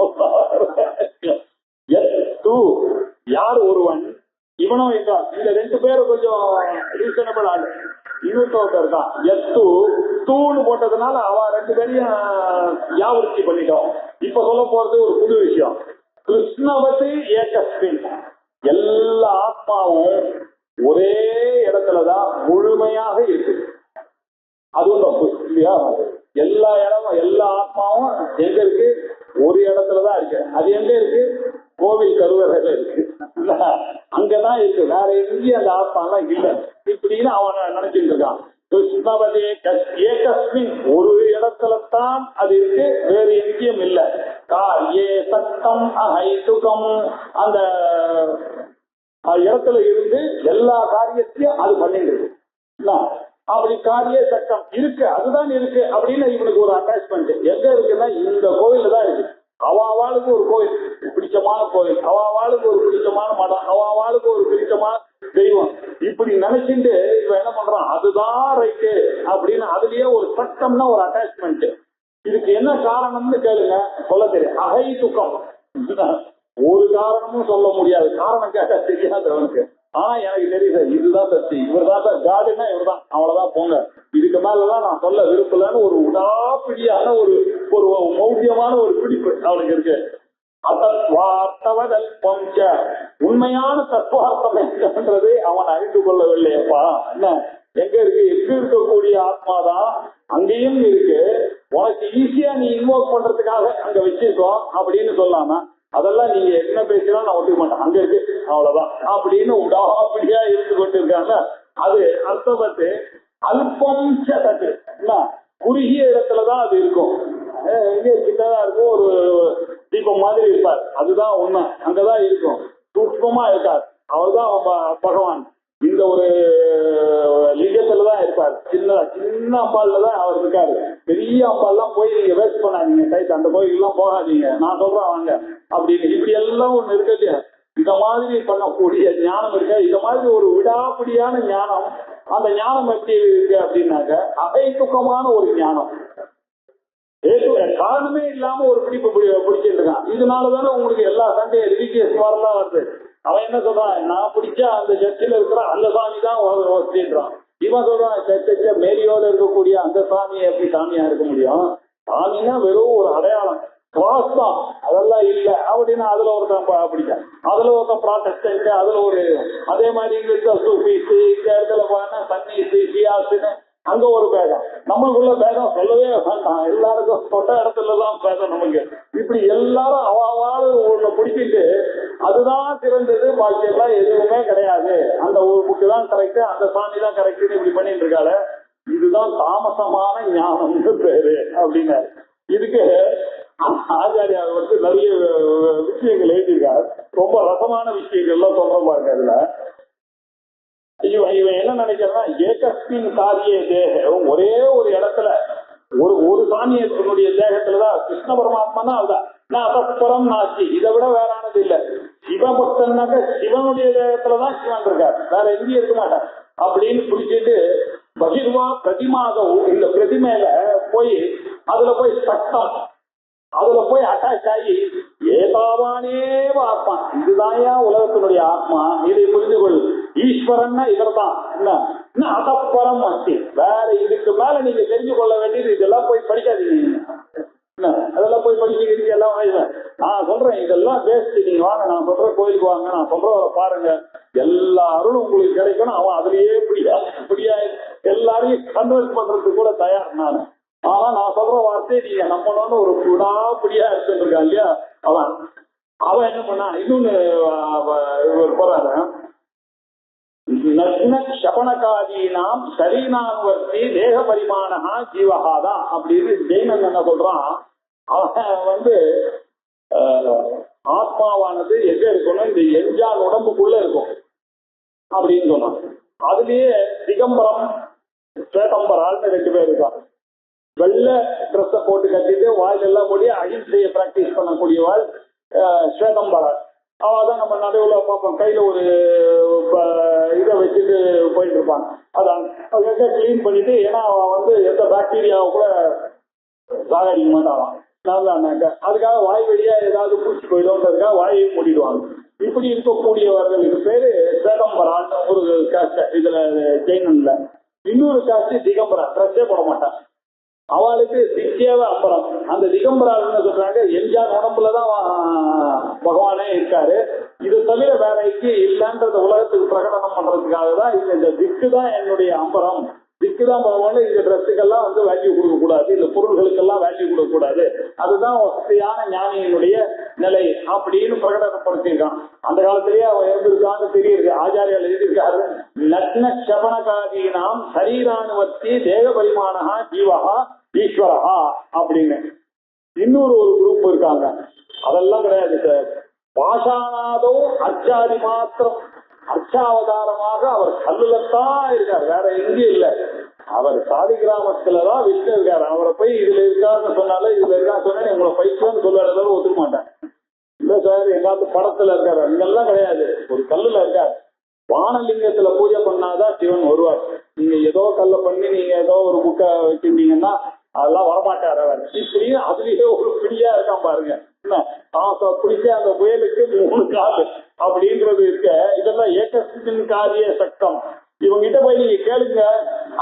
யார் ஒருவன், இவனும் இருக்கான். இந்த ரெண்டு பேரும் கொஞ்சம் ரீசனபிள் ஆளு. இன்னொருத்தர் இருக்கான் எத்து தூணு போட்டதுனால அவ ரெண்டு பேரையும் யாவர்த்தி பண்ணிட்டோம். இப்ப சொல்ல போறது ஒரு புது விஷயம். கிருஷ்ணவதி ஏகஸ்மின், எல்லா ஆத்மாவும் ஒரே இடத்துலதான் முழுமையாக இருக்கு. அதுவும் தப்பு இல்லையா? எல்லா இடமும் எல்லா ஆத்மாவும் எங்க இருக்கு? ஒரு இடத்துலதான் இருக்கு. அது எங்க இருக்கு? கோவில் கருவறையில இருக்கு, அங்கதான் இருக்கு. வேற எங்கேயும் அந்த ஆத்மாலாம் இல்ல இப்படின்னு அவன் நினைச்சிட்டு இருக்கான். கிருஷ்ணவதே ஏகஸ்மின், ஒரு இடத்துல தான் அது இருக்கு, வேறு எங்கேயும் இல்ல. கார்யே சத்தம் அஹைதுகம், அந்த இடத்துல இருந்து எல்லா காரியத்தையும் அது பண்ணிட்டு இருக்கு. அப்படி காரிய சட்டம் இருக்கு, அதுதான் இருக்கு அப்படின்னு இவனுக்கு ஒரு அட்டாச்மெண்ட். எங்க இருக்குன்னா இந்த கோவில்ல தான் இருக்கு. அவாளுக்கு ஒரு கோவில் பிடிச்சமான கோவில், அவாளுக்கு ஒரு பிடிச்சமான மடம், அவாளுக்கு ஒரு பிடிச்சமான தெய்வம், இப்படி நினைச்சுட்டு இவன் என்ன பண்றான், அதுதான் ரைட்டு அப்படின்னு அதுலயே ஒரு சட்டம்னா ஒரு அட்டாச்மெண்ட். இதுக்கு என்ன காரணம்னு கேளுங்க, சொல்ல தெரியும். அகை துக்கம், ஒரு காரணமும் சொல்ல முடியாது. காரணம் கேட்டா தெரியாது அவனுக்கு. ஆனா எனக்கு தெரியுது இதுதான் சக்தி, இவர் தான் காடுன்னா இவர் தான், அவ்வளவுதான் போங்க, இதுக்கு மேலதான் நான் சொல்ல விருப்பலன்னு ஒரு உடாப்பிடியான ஒரு ஒரு மௌத்தியமான ஒரு பிடிப்பு அவனுக்கு இருக்கு. அத்தத்வார்த்தவதல்பம் ச, உண்மையான தத்துவார்த்தம் என்னன்றது அவன் அறிந்து கொள்ளவில்லையப்பா. என்ன எங்க இருக்கு? எங்க இருக்கக்கூடிய ஆத்மாதான் அங்கேயும் இருக்கு. உனக்கு ஈஸியா நீ இன்வோக் பண்றதுக்காக அங்க வச்சிருக்கோம் அப்படின்னு சொல்லாம, அதெல்லாம் நீங்க என்ன பேசினாலும் நான் ஒத்துக்க மாட்டேன், அங்க இருக்கு அவ்வளவுதான் அப்படின்னு உடாப்பிடியா இருந்து கொண்டு இருக்காங்க. அது அர்த்தப்பட்டு அல்பம் சதத்து, குறுகிய இடத்துலதான் அது இருக்கும். எங்க கிட்டதான் இருக்கும், ஒரு தீபம் மாதிரி இருப்பார், அதுதான் உண்மை, அங்கதான் இருக்கும். சூக்ஷ்மமா இருக்கார், அவர்தான் பகவான். இந்த ஒரு லிங்கத்துலதான் இருப்பார். சின்ன அம்பாள்ல தான் அவர் இருக்காரு. பெரிய அம்பாள்லாம் போய் நீங்க வேஸ்ட் பண்ணாதீங்க, டைட் அந்த கோயிலுக்கு போகாதீங்க, நான் சொல்றேன் வாங்க அப்படின்னு. இப்படி எல்லாம் ஒண்ணு இருக்கு இல்லையா? இந்த மாதிரி பண்ணக்கூடிய ஞானம் இருக்க, இந்த மாதிரி ஒரு விடாப்பிடியான ஞானம். அந்த ஞானம் எப்படி இருக்கு அப்படின்னாக்க அகை துக்கமான ஒரு ஞானம். காரணமே இல்லாம ஒரு பிடிப்பு பிடிச்சிட்டு இருக்கான். இதனாலதானே உங்களுக்கு எல்லா சண்டே ரிலீஜியஸ் வாரெல்லாம் வருது. அவன் என்ன சொல்றான், நான் பிடிச்சா அந்த சர்ச்சில் இருக்கிற அந்த சாமி தான் வசதின்றான். இவன் சொல்றான், சர்ச்ச மேரியோட இருக்கக்கூடிய அந்த சாமியை எப்படி சாமியா இருக்க முடியும்? சாமின்னா வெறும் ஒரு அடையாளம், கிராஸ் தான், அதெல்லாம் இல்ல அப்படின்னு அதுல ஒருத்தன் பிடிச்சான். அதுல ஒருத்தன் ப்ராட்டஸ்டன்ட், அதுல ஒரு அதே மாதிரி இங்க இருக்க சூஃபீஸ், இந்த இடத்துல போனா சன்னீஸ், ஷியாஸ்ன்னு அங்க ஒரு ஊருக்குள்ள பேதம் சொல்லவே வேண்டாம், எல்லாருக்கும் தொட்ட இடத்துலதான் பேதம் நமக்கு. இப்படி எல்லாரும் அவாவாறு ஒண்ணு பிடிச்சிட்டு அதுதான் சிறந்தது, பாக்கி எல்லாம் எதுவுமே கிடையாது, அந்த ஒரு புக்கு தான் கரெக்ட், அந்த சாமி தான் கரெக்ட்னு இப்படி பண்ணிட்டு இருக்காரு. இதுதான் தாமசமான ஞானம்னு பேரு அப்படின்னாரு. இதுக்கு ஆச்சாரியார் நிறைய விஷயங்கள் எழுதியிருக்காரு. ரொம்ப ரசமான விஷயங்கள்லாம் சொல்ற பாருங்க. அதுல இவன் என்ன நினைக்கிறான், ஏகஸ்மின் காரிய தேகம், ஒரே ஒரு இடத்துல ஒரு சாமியத்தினுடைய தேகத்துலதான் கிருஷ்ண பரமாத்மானா அதுதான். நான் அதப்புறம் நாச்சி, இதை விட வேறானது இல்ல. சிவபக்தன்னாக்க சிவனுடைய தேகத்துலதான் சிவன் இருக்கார், வேற எங்கேயும் இருக்க மாட்டார் அப்படின்னு புடிச்சிட்டு பகிர்வா பிரதிமாகவும் இந்த பிரதிமையில போய் அதுல போய் சட்டம், அதுல போய் அட்டாச் ஆகி ஏதாவானே ஆத்மா, இதுதான் உலகத்தினுடைய ஆத்மா, இதை புரிந்து கொள், ஈஸ்வரன்னா இவர்தான், என்ன அதப்பரம் அஸ்தி, வேற இதுக்கு மேல நீங்க தெரிஞ்சு கொள்ள வேண்டியது இதெல்லாம் போய் படிக்காதீங்க, அதெல்லாம் போய் படிச்சுக்கிறீங்க எல்லாம். நான் சொல்றேன் இதெல்லாம் பேஸ்ட், நீங்க வாங்க, நான் சொல்ற கோயிலுக்கு வாங்க, நான் சொல்றவரை பாருங்க, எல்லா அருளும் உங்களுக்கு கிடைக்கணும். அவன் அதுலயே இப்படியா எல்லாரையும் கன்வெர்ட் பண்றதுக்கு கூட தயார் நான். ஆனா நான் சொல்ற வார்த்தையை நீங்க நம்பணும்னு ஒரு புடியா இருக்கான் இல்லையா, அவன் என்ன பண்ணா இன்னொன்னு போறாரு, சபனகாதீனாம் சரீனான்வர்த்தி தேக பரிமாணா ஜீவகாதான் அப்படின்னு ஜெயினன் என்ன சொல்றான். அவன் ஆத்மாவானது எங்க இருக்கணும், இந்த எஞ்சான் உடம்புக்குள்ள இருக்கும் அப்படின்னு சொன்னான். அதுலயே திகம்பரம் ஸ்வேதம்பரால்னு 2 பேர் இருக்கான். வெள்ளை ட்ரெஸ்ஸை போட்டு கட்டிட்டு வாயிலெல்லாம் போடி அகிம்சையை பிராக்டிஸ் பண்ணக்கூடியவாள் ஸ்வேதம்பரால். அவதான் நம்ம நடுவுல பார்ப்போம், கையில ஒரு இதை வச்சுட்டு போயிட்டு இருப்பாங்க. அதான் கிளீன் பண்ணிட்டு, ஏன்னா அவன் எந்த பாக்டீரியாவை கூட சாகடிக்க மாட்டான். அதுக்காக வாய் வழியா ஏதாவது பூச்சி போயிடும்ன்றதுக்காக வாயையும் மூடிடுவாங்க. இப்படி இருக்கக்கூடியவர்களுக்கு பேரு ஸ்வேதம்பரான் ஒரு காஸ்ட். இதுல ஜெயினன்ல இன்னொரு காஸ்ட் திகம்பரா, ட்ரெஸ்ஸே போட மாட்டான். அவளுக்கு திக்கேவ அம்பரம். அந்த திகம்பரால் என்ன சொல்றாங்க, எம்ஜிஆர் உடம்புலதான் பகவானே இருக்காரு, இது தவிர வேற எங்கேயும் இல்லைன்றத உலகத்துக்கு பிரகடனம் பண்றதுக்காக தான் இந்த திக்கு தான் என்னுடைய அம்பரம், திக்கு தான் பகவான். இந்த ட்ரெஸ்ஸுக்கெல்லாம் வேல்யூ கொடுக்க கூடாது, இந்த பொருள்களுக்கெல்லாம் வேல்யூ கொடுக்க கூடாது, அதுதான் வசதியான ஞானியினுடைய நிலை அப்படின்னு பிரகடனப்படுத்தியிருக்கான். அந்த காலத்திலேயே அவன் இருந்திருக்கான்னு தெரியுது. ஆச்சாரியால் எழுதியிருக்காரு, நக்ன சபனகாதீனாம் சரீரானுவர்த்தி தேக பரிமாணா ஜீவகா ஈஸ்வரஹா அப்படின்னு. இன்னொரு குரூப் இருக்காங்க, அதெல்லாம் கிடையாது சார். பாஷானாதோ அர்ச்சாதி மாத்திரம், அர்ச்சாவதாரமாக அவர் கல்லுலத்தான் இருக்கார், வேற எங்கேயும் இல்லை. அவர் சாதி கிராமத்துலதான் விஷ்ணு இருக்காரு. அவரை போய் இதுல இருக்காருன்னு சொன்னால இதுல இருக்கான்னு சொன்னா உங்களை பைத்தியம்னு சொல்லுறத ஒத்துக்க மாட்டேன். இல்ல சார், எங்காவது படத்துல இருக்காரு, இங்கெல்லாம் கிடையாது, ஒரு கல்லுல இருக்காரு. வானலிங்கத்துல பூஜை பண்ணாதான் சிவன் வருவார். நீங்க ஏதோ கல்ல பண்ணி நீங்க ஏதோ ஒரு புக்கை வச்சிருந்தீங்கன்னா அதெல்லாம் வரமாட்டார் அவர். இப்படியும் அதுலயே ஒரு பிடியா இருக்கான் பாருங்க. பிடிச்ச அந்த புயலுக்கு 3 கால் அப்படின்றது இருக்க. இதெல்லாம் ஏகஸ்மின் காரிய சக்தம். இவங்கிட்ட போய் நீங்க கேளுங்க,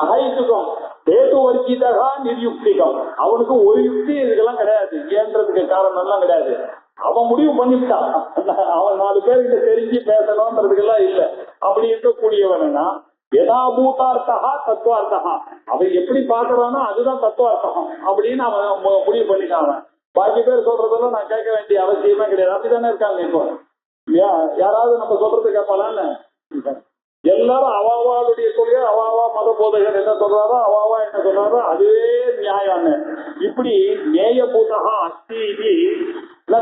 அகைத்துக்கம் தேது வர்ஜிதகா நிர்யுக்திகம். அவனுக்கு ஒரு யுக்தி இதுக்கெல்லாம் கிடையாது, ஏன்றதுக்கு காரணம் எல்லாம் கிடையாது. அவன் முடிவு பண்ணிவிட்டான், அவன் 4 பேர்கிட்ட தெரிஞ்சு பேசணும்ன்றதுக்கெல்லாம் இல்லை. அப்படி இருக்கக்கூடியவனா யதாபூதார்த்தகா தத்துவார்த்தகா, அவன் எப்படி பாக்குறானோ அதுதான் தத்துவார்த்தகம் அப்படின்னு அவன் முடிவு பண்ணிட்டான். பாக்கி பேர் சொல்றதெல்லாம் நான் கேட்க வேண்டிய அவசியமே கிடையாது. அப்படித்தானே இருக்காங்க இப்போ. யாராவது நம்ம சொல்றது கேட்பாளான்னு? எல்லாரும் அவாவாளுடைய கொள்கை, அவாவா மத போதகர் என்ன சொல்றாரோ, அவாவா என்ன சொல்றாரோ அதுவே நியாயம்னு. இப்படி நேயபூதகா அஸ்தி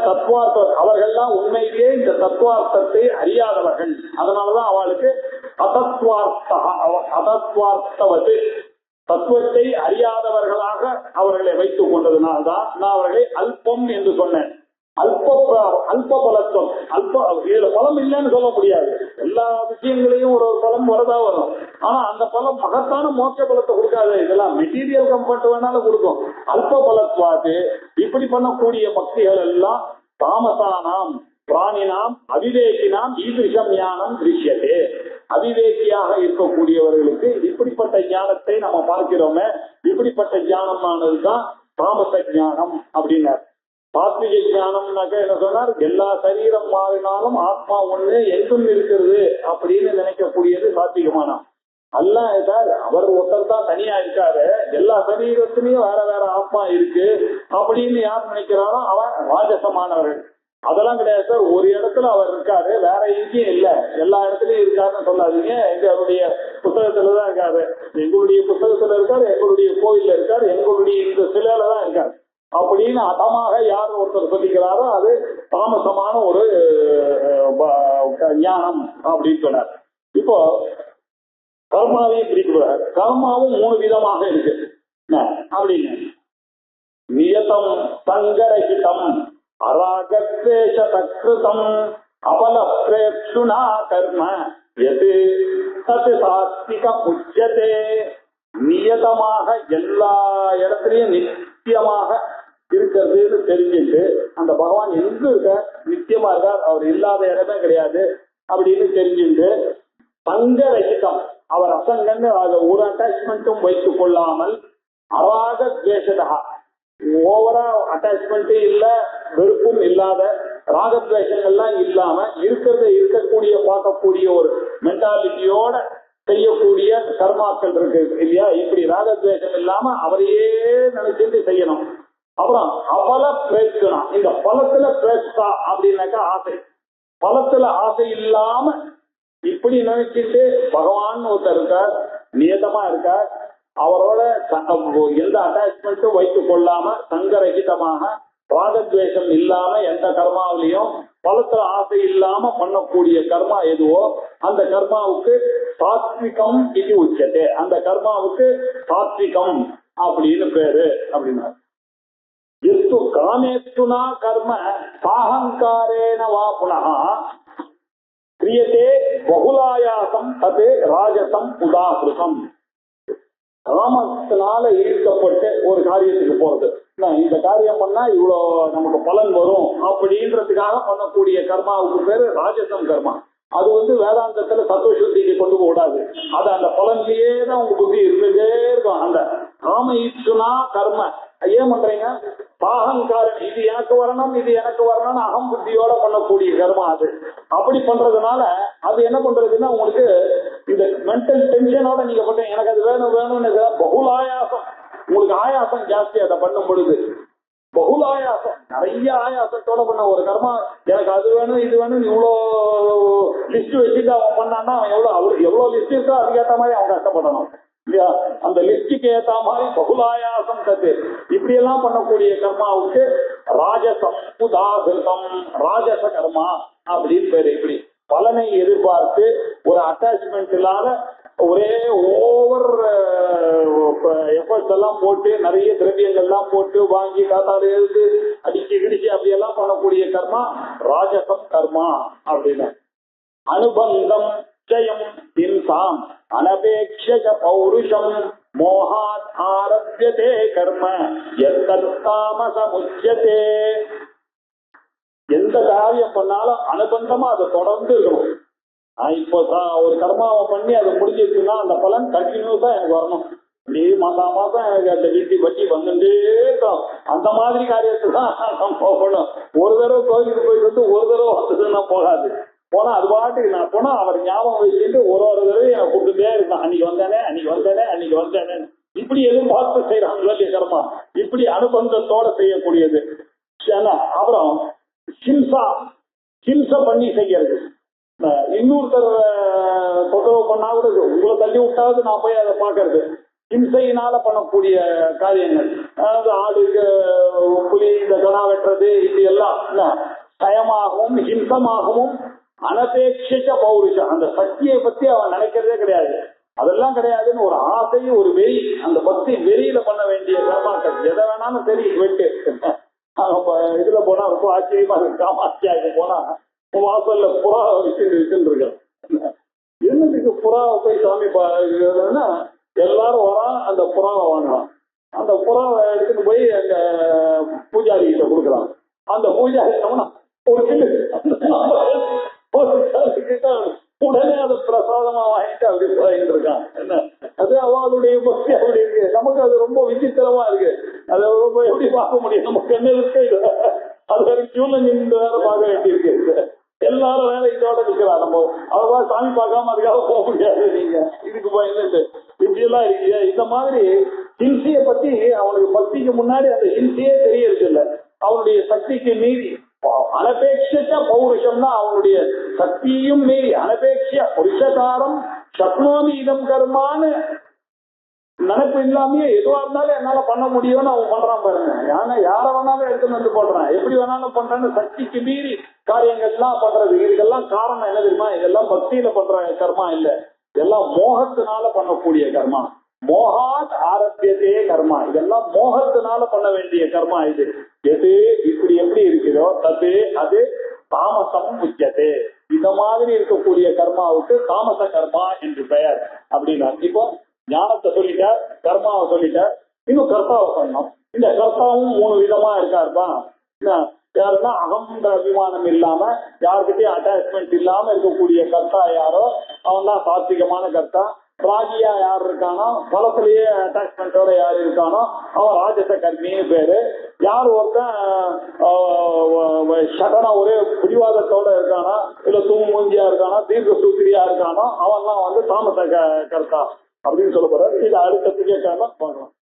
தத்துவார்த்தம். அவர்கள்லாம் உண்மையிலேயே இந்த தத்துவார்த்தத்தை அறியாதவர்கள். அதனாலதான் அவளுக்கு அதத்வார்த்தவது, தத்துவத்தை அறியாதவர்களாக அவர்களை வைத்துக் கொண்டதுனால்தான் நான் அவர்களை அல்பம் என்று சொன்னேன். அல்ப பலத்துவம், இதுல பலம் இல்லைன்னு சொல்ல முடியாது. எல்லா விஷயங்களையும் ஒரு பலம் வரதா வரும். ஆனா அந்த பலம் மகத்தான மோட்ச பலத்தை கொடுக்காது. இதெல்லாம் மெட்டீரியல் கம்ஃபர்ட் வேணாலும் கொடுக்கும். அல்ப பலத்துவாது. இப்படி பண்ணக்கூடிய பக்திகள் எல்லாம் தாமசானாம் பிராணினாம் அவிவேகினாம் ஈதிருஷம் ஞானம் திருஷ்யதே. அவிவேகியாக இருக்கக்கூடியவர்களுக்கு இப்படிப்பட்ட ஞானத்தை நம்ம பார்க்கிறோமே, இப்படிப்பட்ட ஞானமானதுதான் தாமச ஞானம் அப்படின்னார். சாத்விக ஞானம்னாக்க என்ன சொன்னார், எல்லா சரீரம் மாறினாலும் ஆத்மா ஒண்ணு எங்கும் இருக்கிறது அப்படின்னு நினைக்கக்கூடியது சாத்விகமானம். எல்லாம் சார் அவர் ஒருத்தர் தான் தனியா இருக்காரு, எல்லா சரீரத்திலையும் வேற வேற ஆத்மா இருக்கு அப்படின்னு யார் நினைக்கிறாரோ அவன் ராஜசமானவர்கள். அதெல்லாம் கிடையாது சார். ஒரு இடத்துல அவர் இருக்காரு, வேற எங்கேயும் இல்ல, எல்லா இடத்துலயும் இருக்காருன்னு சொல்லாதீங்க. எங்களுடைய புத்தகத்துலதான் இருக்காரு, எங்களுடைய புத்தகத்துல இருக்காரு, எங்களுடைய கோயில்ல இருக்காரு, எங்களுடைய இந்த சிலையில தான் இருக்காரு அப்படின்னு அதமாக யார் ஒருத்தர் சொல்லிக்கிறாரோ அது தாமசமான ஒரு ஞானம் அப்படின்னு சொன்னார். இப்போ கர்மாவையும் பிரிக்கிறார். கர்மாவும் 3 விதமாக இருக்கு அப்படின்னு. நியதம் சங்கரஹிதம் அராகத்வேஷ சக்ருதம் அபல பிரேப்சுனா கர்ம எது தத் சாத்விக உச்சதே. நியதமாக எல்லா இடத்துலயும் நித்தியமாக இருக்கிறதுன்னு தெரிஞ்சுட்டு, அந்த பகவான் எங்க இருக்கார், நித்தியமா இருக்கார், அவர் இல்லாத இடமே கிடையாது அப்படின்னு தெரிஞ்சுட்டு, சங்கரஹிதம் அவர் அசங்கன்னு ஒரு அட்டாச்மெண்ட்டும் வைத்துக் கொள்ளாமல், அராக துவேஷதா ஓவரா அட்டாச்மெண்ட் இல்ல, வெறுப்பும் இல்லாத, ராகத்வேஷங்கள்லாம் இல்லாம இருக்கிறத இருக்கக்கூடிய பார்க்கக்கூடிய ஒரு மென்டாலிட்டியோட செய்யக்கூடிய கர்மாக்கள் இருக்கு இல்லையா. இப்படி ராகத்வேஷம் இல்லாம அவரையே நினைச்சிட்டு செய்யணும். அப்புறம் அபல பிரேட்சனா, இந்த பலத்துல பிரேட்சா அப்படின்னாக்கா ஆசை, பலத்துல ஆசை இல்லாம இப்படி நினைச்சிட்டு பகவான் ஒருத்தர் இருக்கார், நியதமா இருக்கார், அவரோட எந்த அட்டாச்மெண்ட்டும் வைத்துக் கொள்ளாம சங்கரகிதமாக ராகத்வேஷம் இல்லாம எந்த கர்மாவிலையும் பலத்துல ஆசை இல்லாம பண்ணக்கூடிய கர்மா எதுவோ அந்த கர்மாவுக்கு சாத்விகம் இது உச்சதே. அந்த கர்மாவுக்கு சாத்விகம் அப்படின்னு பேரு அப்படின்னா. எஸ்து காமேத்துனா கர்ம சாஹங்காரேன வா புனः கிரியதே பகுலாயாசம் அது ராஜசம் உதாகிருதம். காமத்தினால ஈர்க்கப்பட்டு ஒரு காரியத்துக்கு போறது, இந்த காரியம் பண்ணா இவ்வளவு நமக்கு பலன் வரும் அப்படின்றதுக்காக பண்ணக்கூடிய கர்மாவுக்கு பேரு ராஜசம் கர்மா. அது வேதாந்தத்துல சத்துவ சுத்திக்கு கொண்டு போக கூடாது. அது அந்த பலன்லயே தான் உங்க புத்தி இருந்துட்டே இருக்கும். அந்த காம ஈச்சுனா கர்ம ஏன் பண்றீங்க, பாகங்காரன், இது எனக்கு வரணும் இது எனக்கு வரணும்னு அகம் புத்தியோட பண்ணக்கூடிய கர்மா அது. அப்படி பண்றதுனால அது என்ன பண்றதுன்னா உங்களுக்கு இந்த மென்டல் டென்ஷனோட நீங்க பண்றீங்க, எனக்கு அது வேணும் வேணும்னு பகுலாயாசம், உங்களுக்கு ஆயாசம் ஜாஸ்தி. அதை பண்ணும் பொழுது பகுலாயாசம், நிறைய ஆயாசத்தோட பண்ண ஒரு கர்மா, எனக்கு அது வேணும் இது வேணும் இவ்வளோ லிஸ்ட் வச்சுட்டு அவன் பண்ணான்னா அவன் எவ்வளவு லிஸ்ட் இருக்கோ அதுக்கேற்ற மாதிரி அவன் கஷ்டப்படணும் இல்லையா. அந்த லிஸ்டுக்கு ஏற்ற மாதிரி பகுலாயாசம் கத்து இப்படி எல்லாம் பண்ணக்கூடிய கர்மாவுக்கு ராஜசம் உதாகிருதம், ராஜச கர்மா அப்படின்னு பேரு. இப்படி பலனை எதிர்பார்த்து ஒரு அட்டாச்மெண்ட் இல்லாத ஒரே ஓவர் எஃபர்ட்ஸ் எல்லாம் போட்டு நிறைய திரவியங்கள்லாம் போட்டு வாங்கி காத்தாடு எழுது அடிச்சு கிடிச்சு அப்படியெல்லாம் பண்ணக்கூடிய கர்மா ராஜசம் கர்மா அப்படின்னு. அனுபந்தம் ஜெயம் ஹிம்சாம் அனபேக்ஷ பௌருஷம் மோகாத் ஆரப்யதே கர்ம யத்தமசமுச்யதே. எந்த காரியம் பண்ணாலும் அனுபந்தமா அதை தொடர்ந்து இருக்கணும். இப்போ ஒரு கர்மாவை பண்ணி அதை முடிஞ்சிருச்சுன்னா அந்த பலன் கண்டினியூஸா எனக்கு வரணும். இப்படி மாசம் மாசம் எனக்கு அந்த வீட்டு வட்டி வந்துட்டே இருக்கும். அந்த மாதிரி காரியத்தை தான் நம்ம போகணும். ஒரு தடவை கோயிலுக்கு போயிட்டு ஒரு தடவை வந்ததுன்னா போகாது. போனா அது பாட்டுக்கு நான் போனா அவர் ஞாபகம் வச்சுட்டு ஒரு தடவை எனக்கு கூப்பிட்டுட்டே இருக்கான், அன்னைக்கு வந்தேனே அன்னைக்கு வந்தேனே அன்னைக்கு வந்தேனே. இப்படி எதிர்பார்த்து செய்யறாங்க கர்மா. இப்படி அனுபந்தத்தோட செய்யக்கூடியது. அப்புறம் ஹிம்சா, ஹிம்சை பண்ணி செய்யறது. இன்னொருத்தர் தொந்தரவு பண்ணா கூட உங்களை தள்ளி விட்டாவது நான் போய் அதை பாக்குறது. ஹிம்சையினால பண்ணக்கூடிய காரியங்கள், அதாவது ஆடுக்கு புலி இந்த கணா வெட்டுறது, இது எல்லாம் சயமாகவும் ஹிம்சமாகவும் அனபேட்சிச்ச பௌருஷம். அந்த சக்தியை பத்தி அவன் நினைக்கிறதே கிடையாது, அதெல்லாம் கிடையாதுன்னு ஒரு ஆசை, ஒரு வெறி, அந்த பக்தி வெறியில பண்ண வேண்டிய கர்மாக்கள். எதை வேணாலும் சரி வெட்டு. இதுல போனா ரொம்ப ஆச்சரியமா இருக்கு. காமாட்சியாவுக்கு போனா வாசல்ல புறா வச்சுருக்க, என்னதுக்கு புறாவை போய் சாமி பாக்குறதுன்னா எல்லாரும் வரா அந்த புறாவை வாங்கலாம். அந்த புறாவை எடுத்துட்டு போய் அங்க பூஜாரி கிட்ட கொடுக்கலாம். அந்த பூஜாரி ஒரு உடனே அதை பிரசாதமா வாங்கிட்டு அப்படி போயிட்டு இருக்கான். என்ன அது அவளுடைய பக்தி அப்படி இருக்கு. நமக்கு அது ரொம்ப விசித்திரமா இருக்கு. அதை ரொம்ப எப்படி பார்க்க முடியும், நமக்கு என்ன இருக்கு, அது வேற கியூல நின்று வேற பார்க்க வேண்டியிருக்கு. எல்லாரும் வேலை இதோட நிக்கிறா. நம்ம அவ்வளவா சாமி பார்க்காம அதுக்காக போக முடியாது. நீங்க இதுக்கு பயந்துட்டு இப்படி எல்லாம் இருக்கீங்க. இந்த மாதிரி ஹிம்சையை பத்தி அவனுக்கு பக்திக்கு முன்னாடி அந்த ஹிம்சையே தெரியறது இல்லை. அவனுடைய சக்திக்கு மீறி அனபேட்ச பௌருஷம்னா அவனுடைய சக்தியும் மீறி அனபேட்ச புருஷகாரம் சக்னோமி இதம் கர்மான்னு நினைப்பு இல்லாமயே எதுவா இருந்தாலும் என்னால பண்ண முடியும்னு அவன் பண்றான் பாருங்க. ஏன்னா யார வேணாலும் எடுத்துன்னு வந்து பண்றான், எப்படி வேணாலும் பண்றான்னு சக்திக்கு மீறி காரியங்கள் எல்லாம் பண்றது. இதுக்கெல்லாம் காரணம் என்ன தெரியுமா? இதெல்லாம் பக்தியில பண்ற கர்மா இல்ல, இதெல்லாம் மோகத்தினால பண்ணக்கூடிய கர்மா. மோகாத் ஆரம்பியதே கர்மா. இதெல்லாம் மோகத்தினால பண்ண வேண்டிய கர்மா. இது எது இப்படி எப்படி இருக்குதோ தது அது தாமசம் உச்சது. இந்த மாதிரி இருக்கக்கூடிய கர்மாவுக்கு தாமச கர்மா என்று பெயர் அப்படின்னா. இப்போ ஞானத்தை சொல்லிட்டார், கர்மாவை சொல்லிட்டார், இன்னும் கர்த்தாவை சொன்னோம். இந்த கர்த்தாவும் 3 விதமா இருக்காருப்பா. யாருன்னா அகம்ன்ற அபிமானம் இல்லாம யாருக்கிட்டையும் அட்டாச்மெண்ட் இல்லாம இருக்கக்கூடிய கர்த்தா யாரோ அவன் தான் சாத்விகமான கர்த்தா. ராகியா யார் இருக்கானோ, பலத்திலேயே அட்டாச்மெண்டோட யார் இருக்கானோ அவன் ராஜச கர்மின்னு பேரு. யார் ஒருத்தன் சடனா ஒரே பிடிவாதத்தோட இருக்கானோ, இல்ல தூங்குமூஞ்சியா இருக்கானோ, தீர்க்க சூத்திரியா இருக்கானோ அவன் தான் தாமச கர்த்தா அப்படின்னு சொல்ல போறாரு. இது அடுத்த திங்கட்கிழமை பார்க்கலாம்.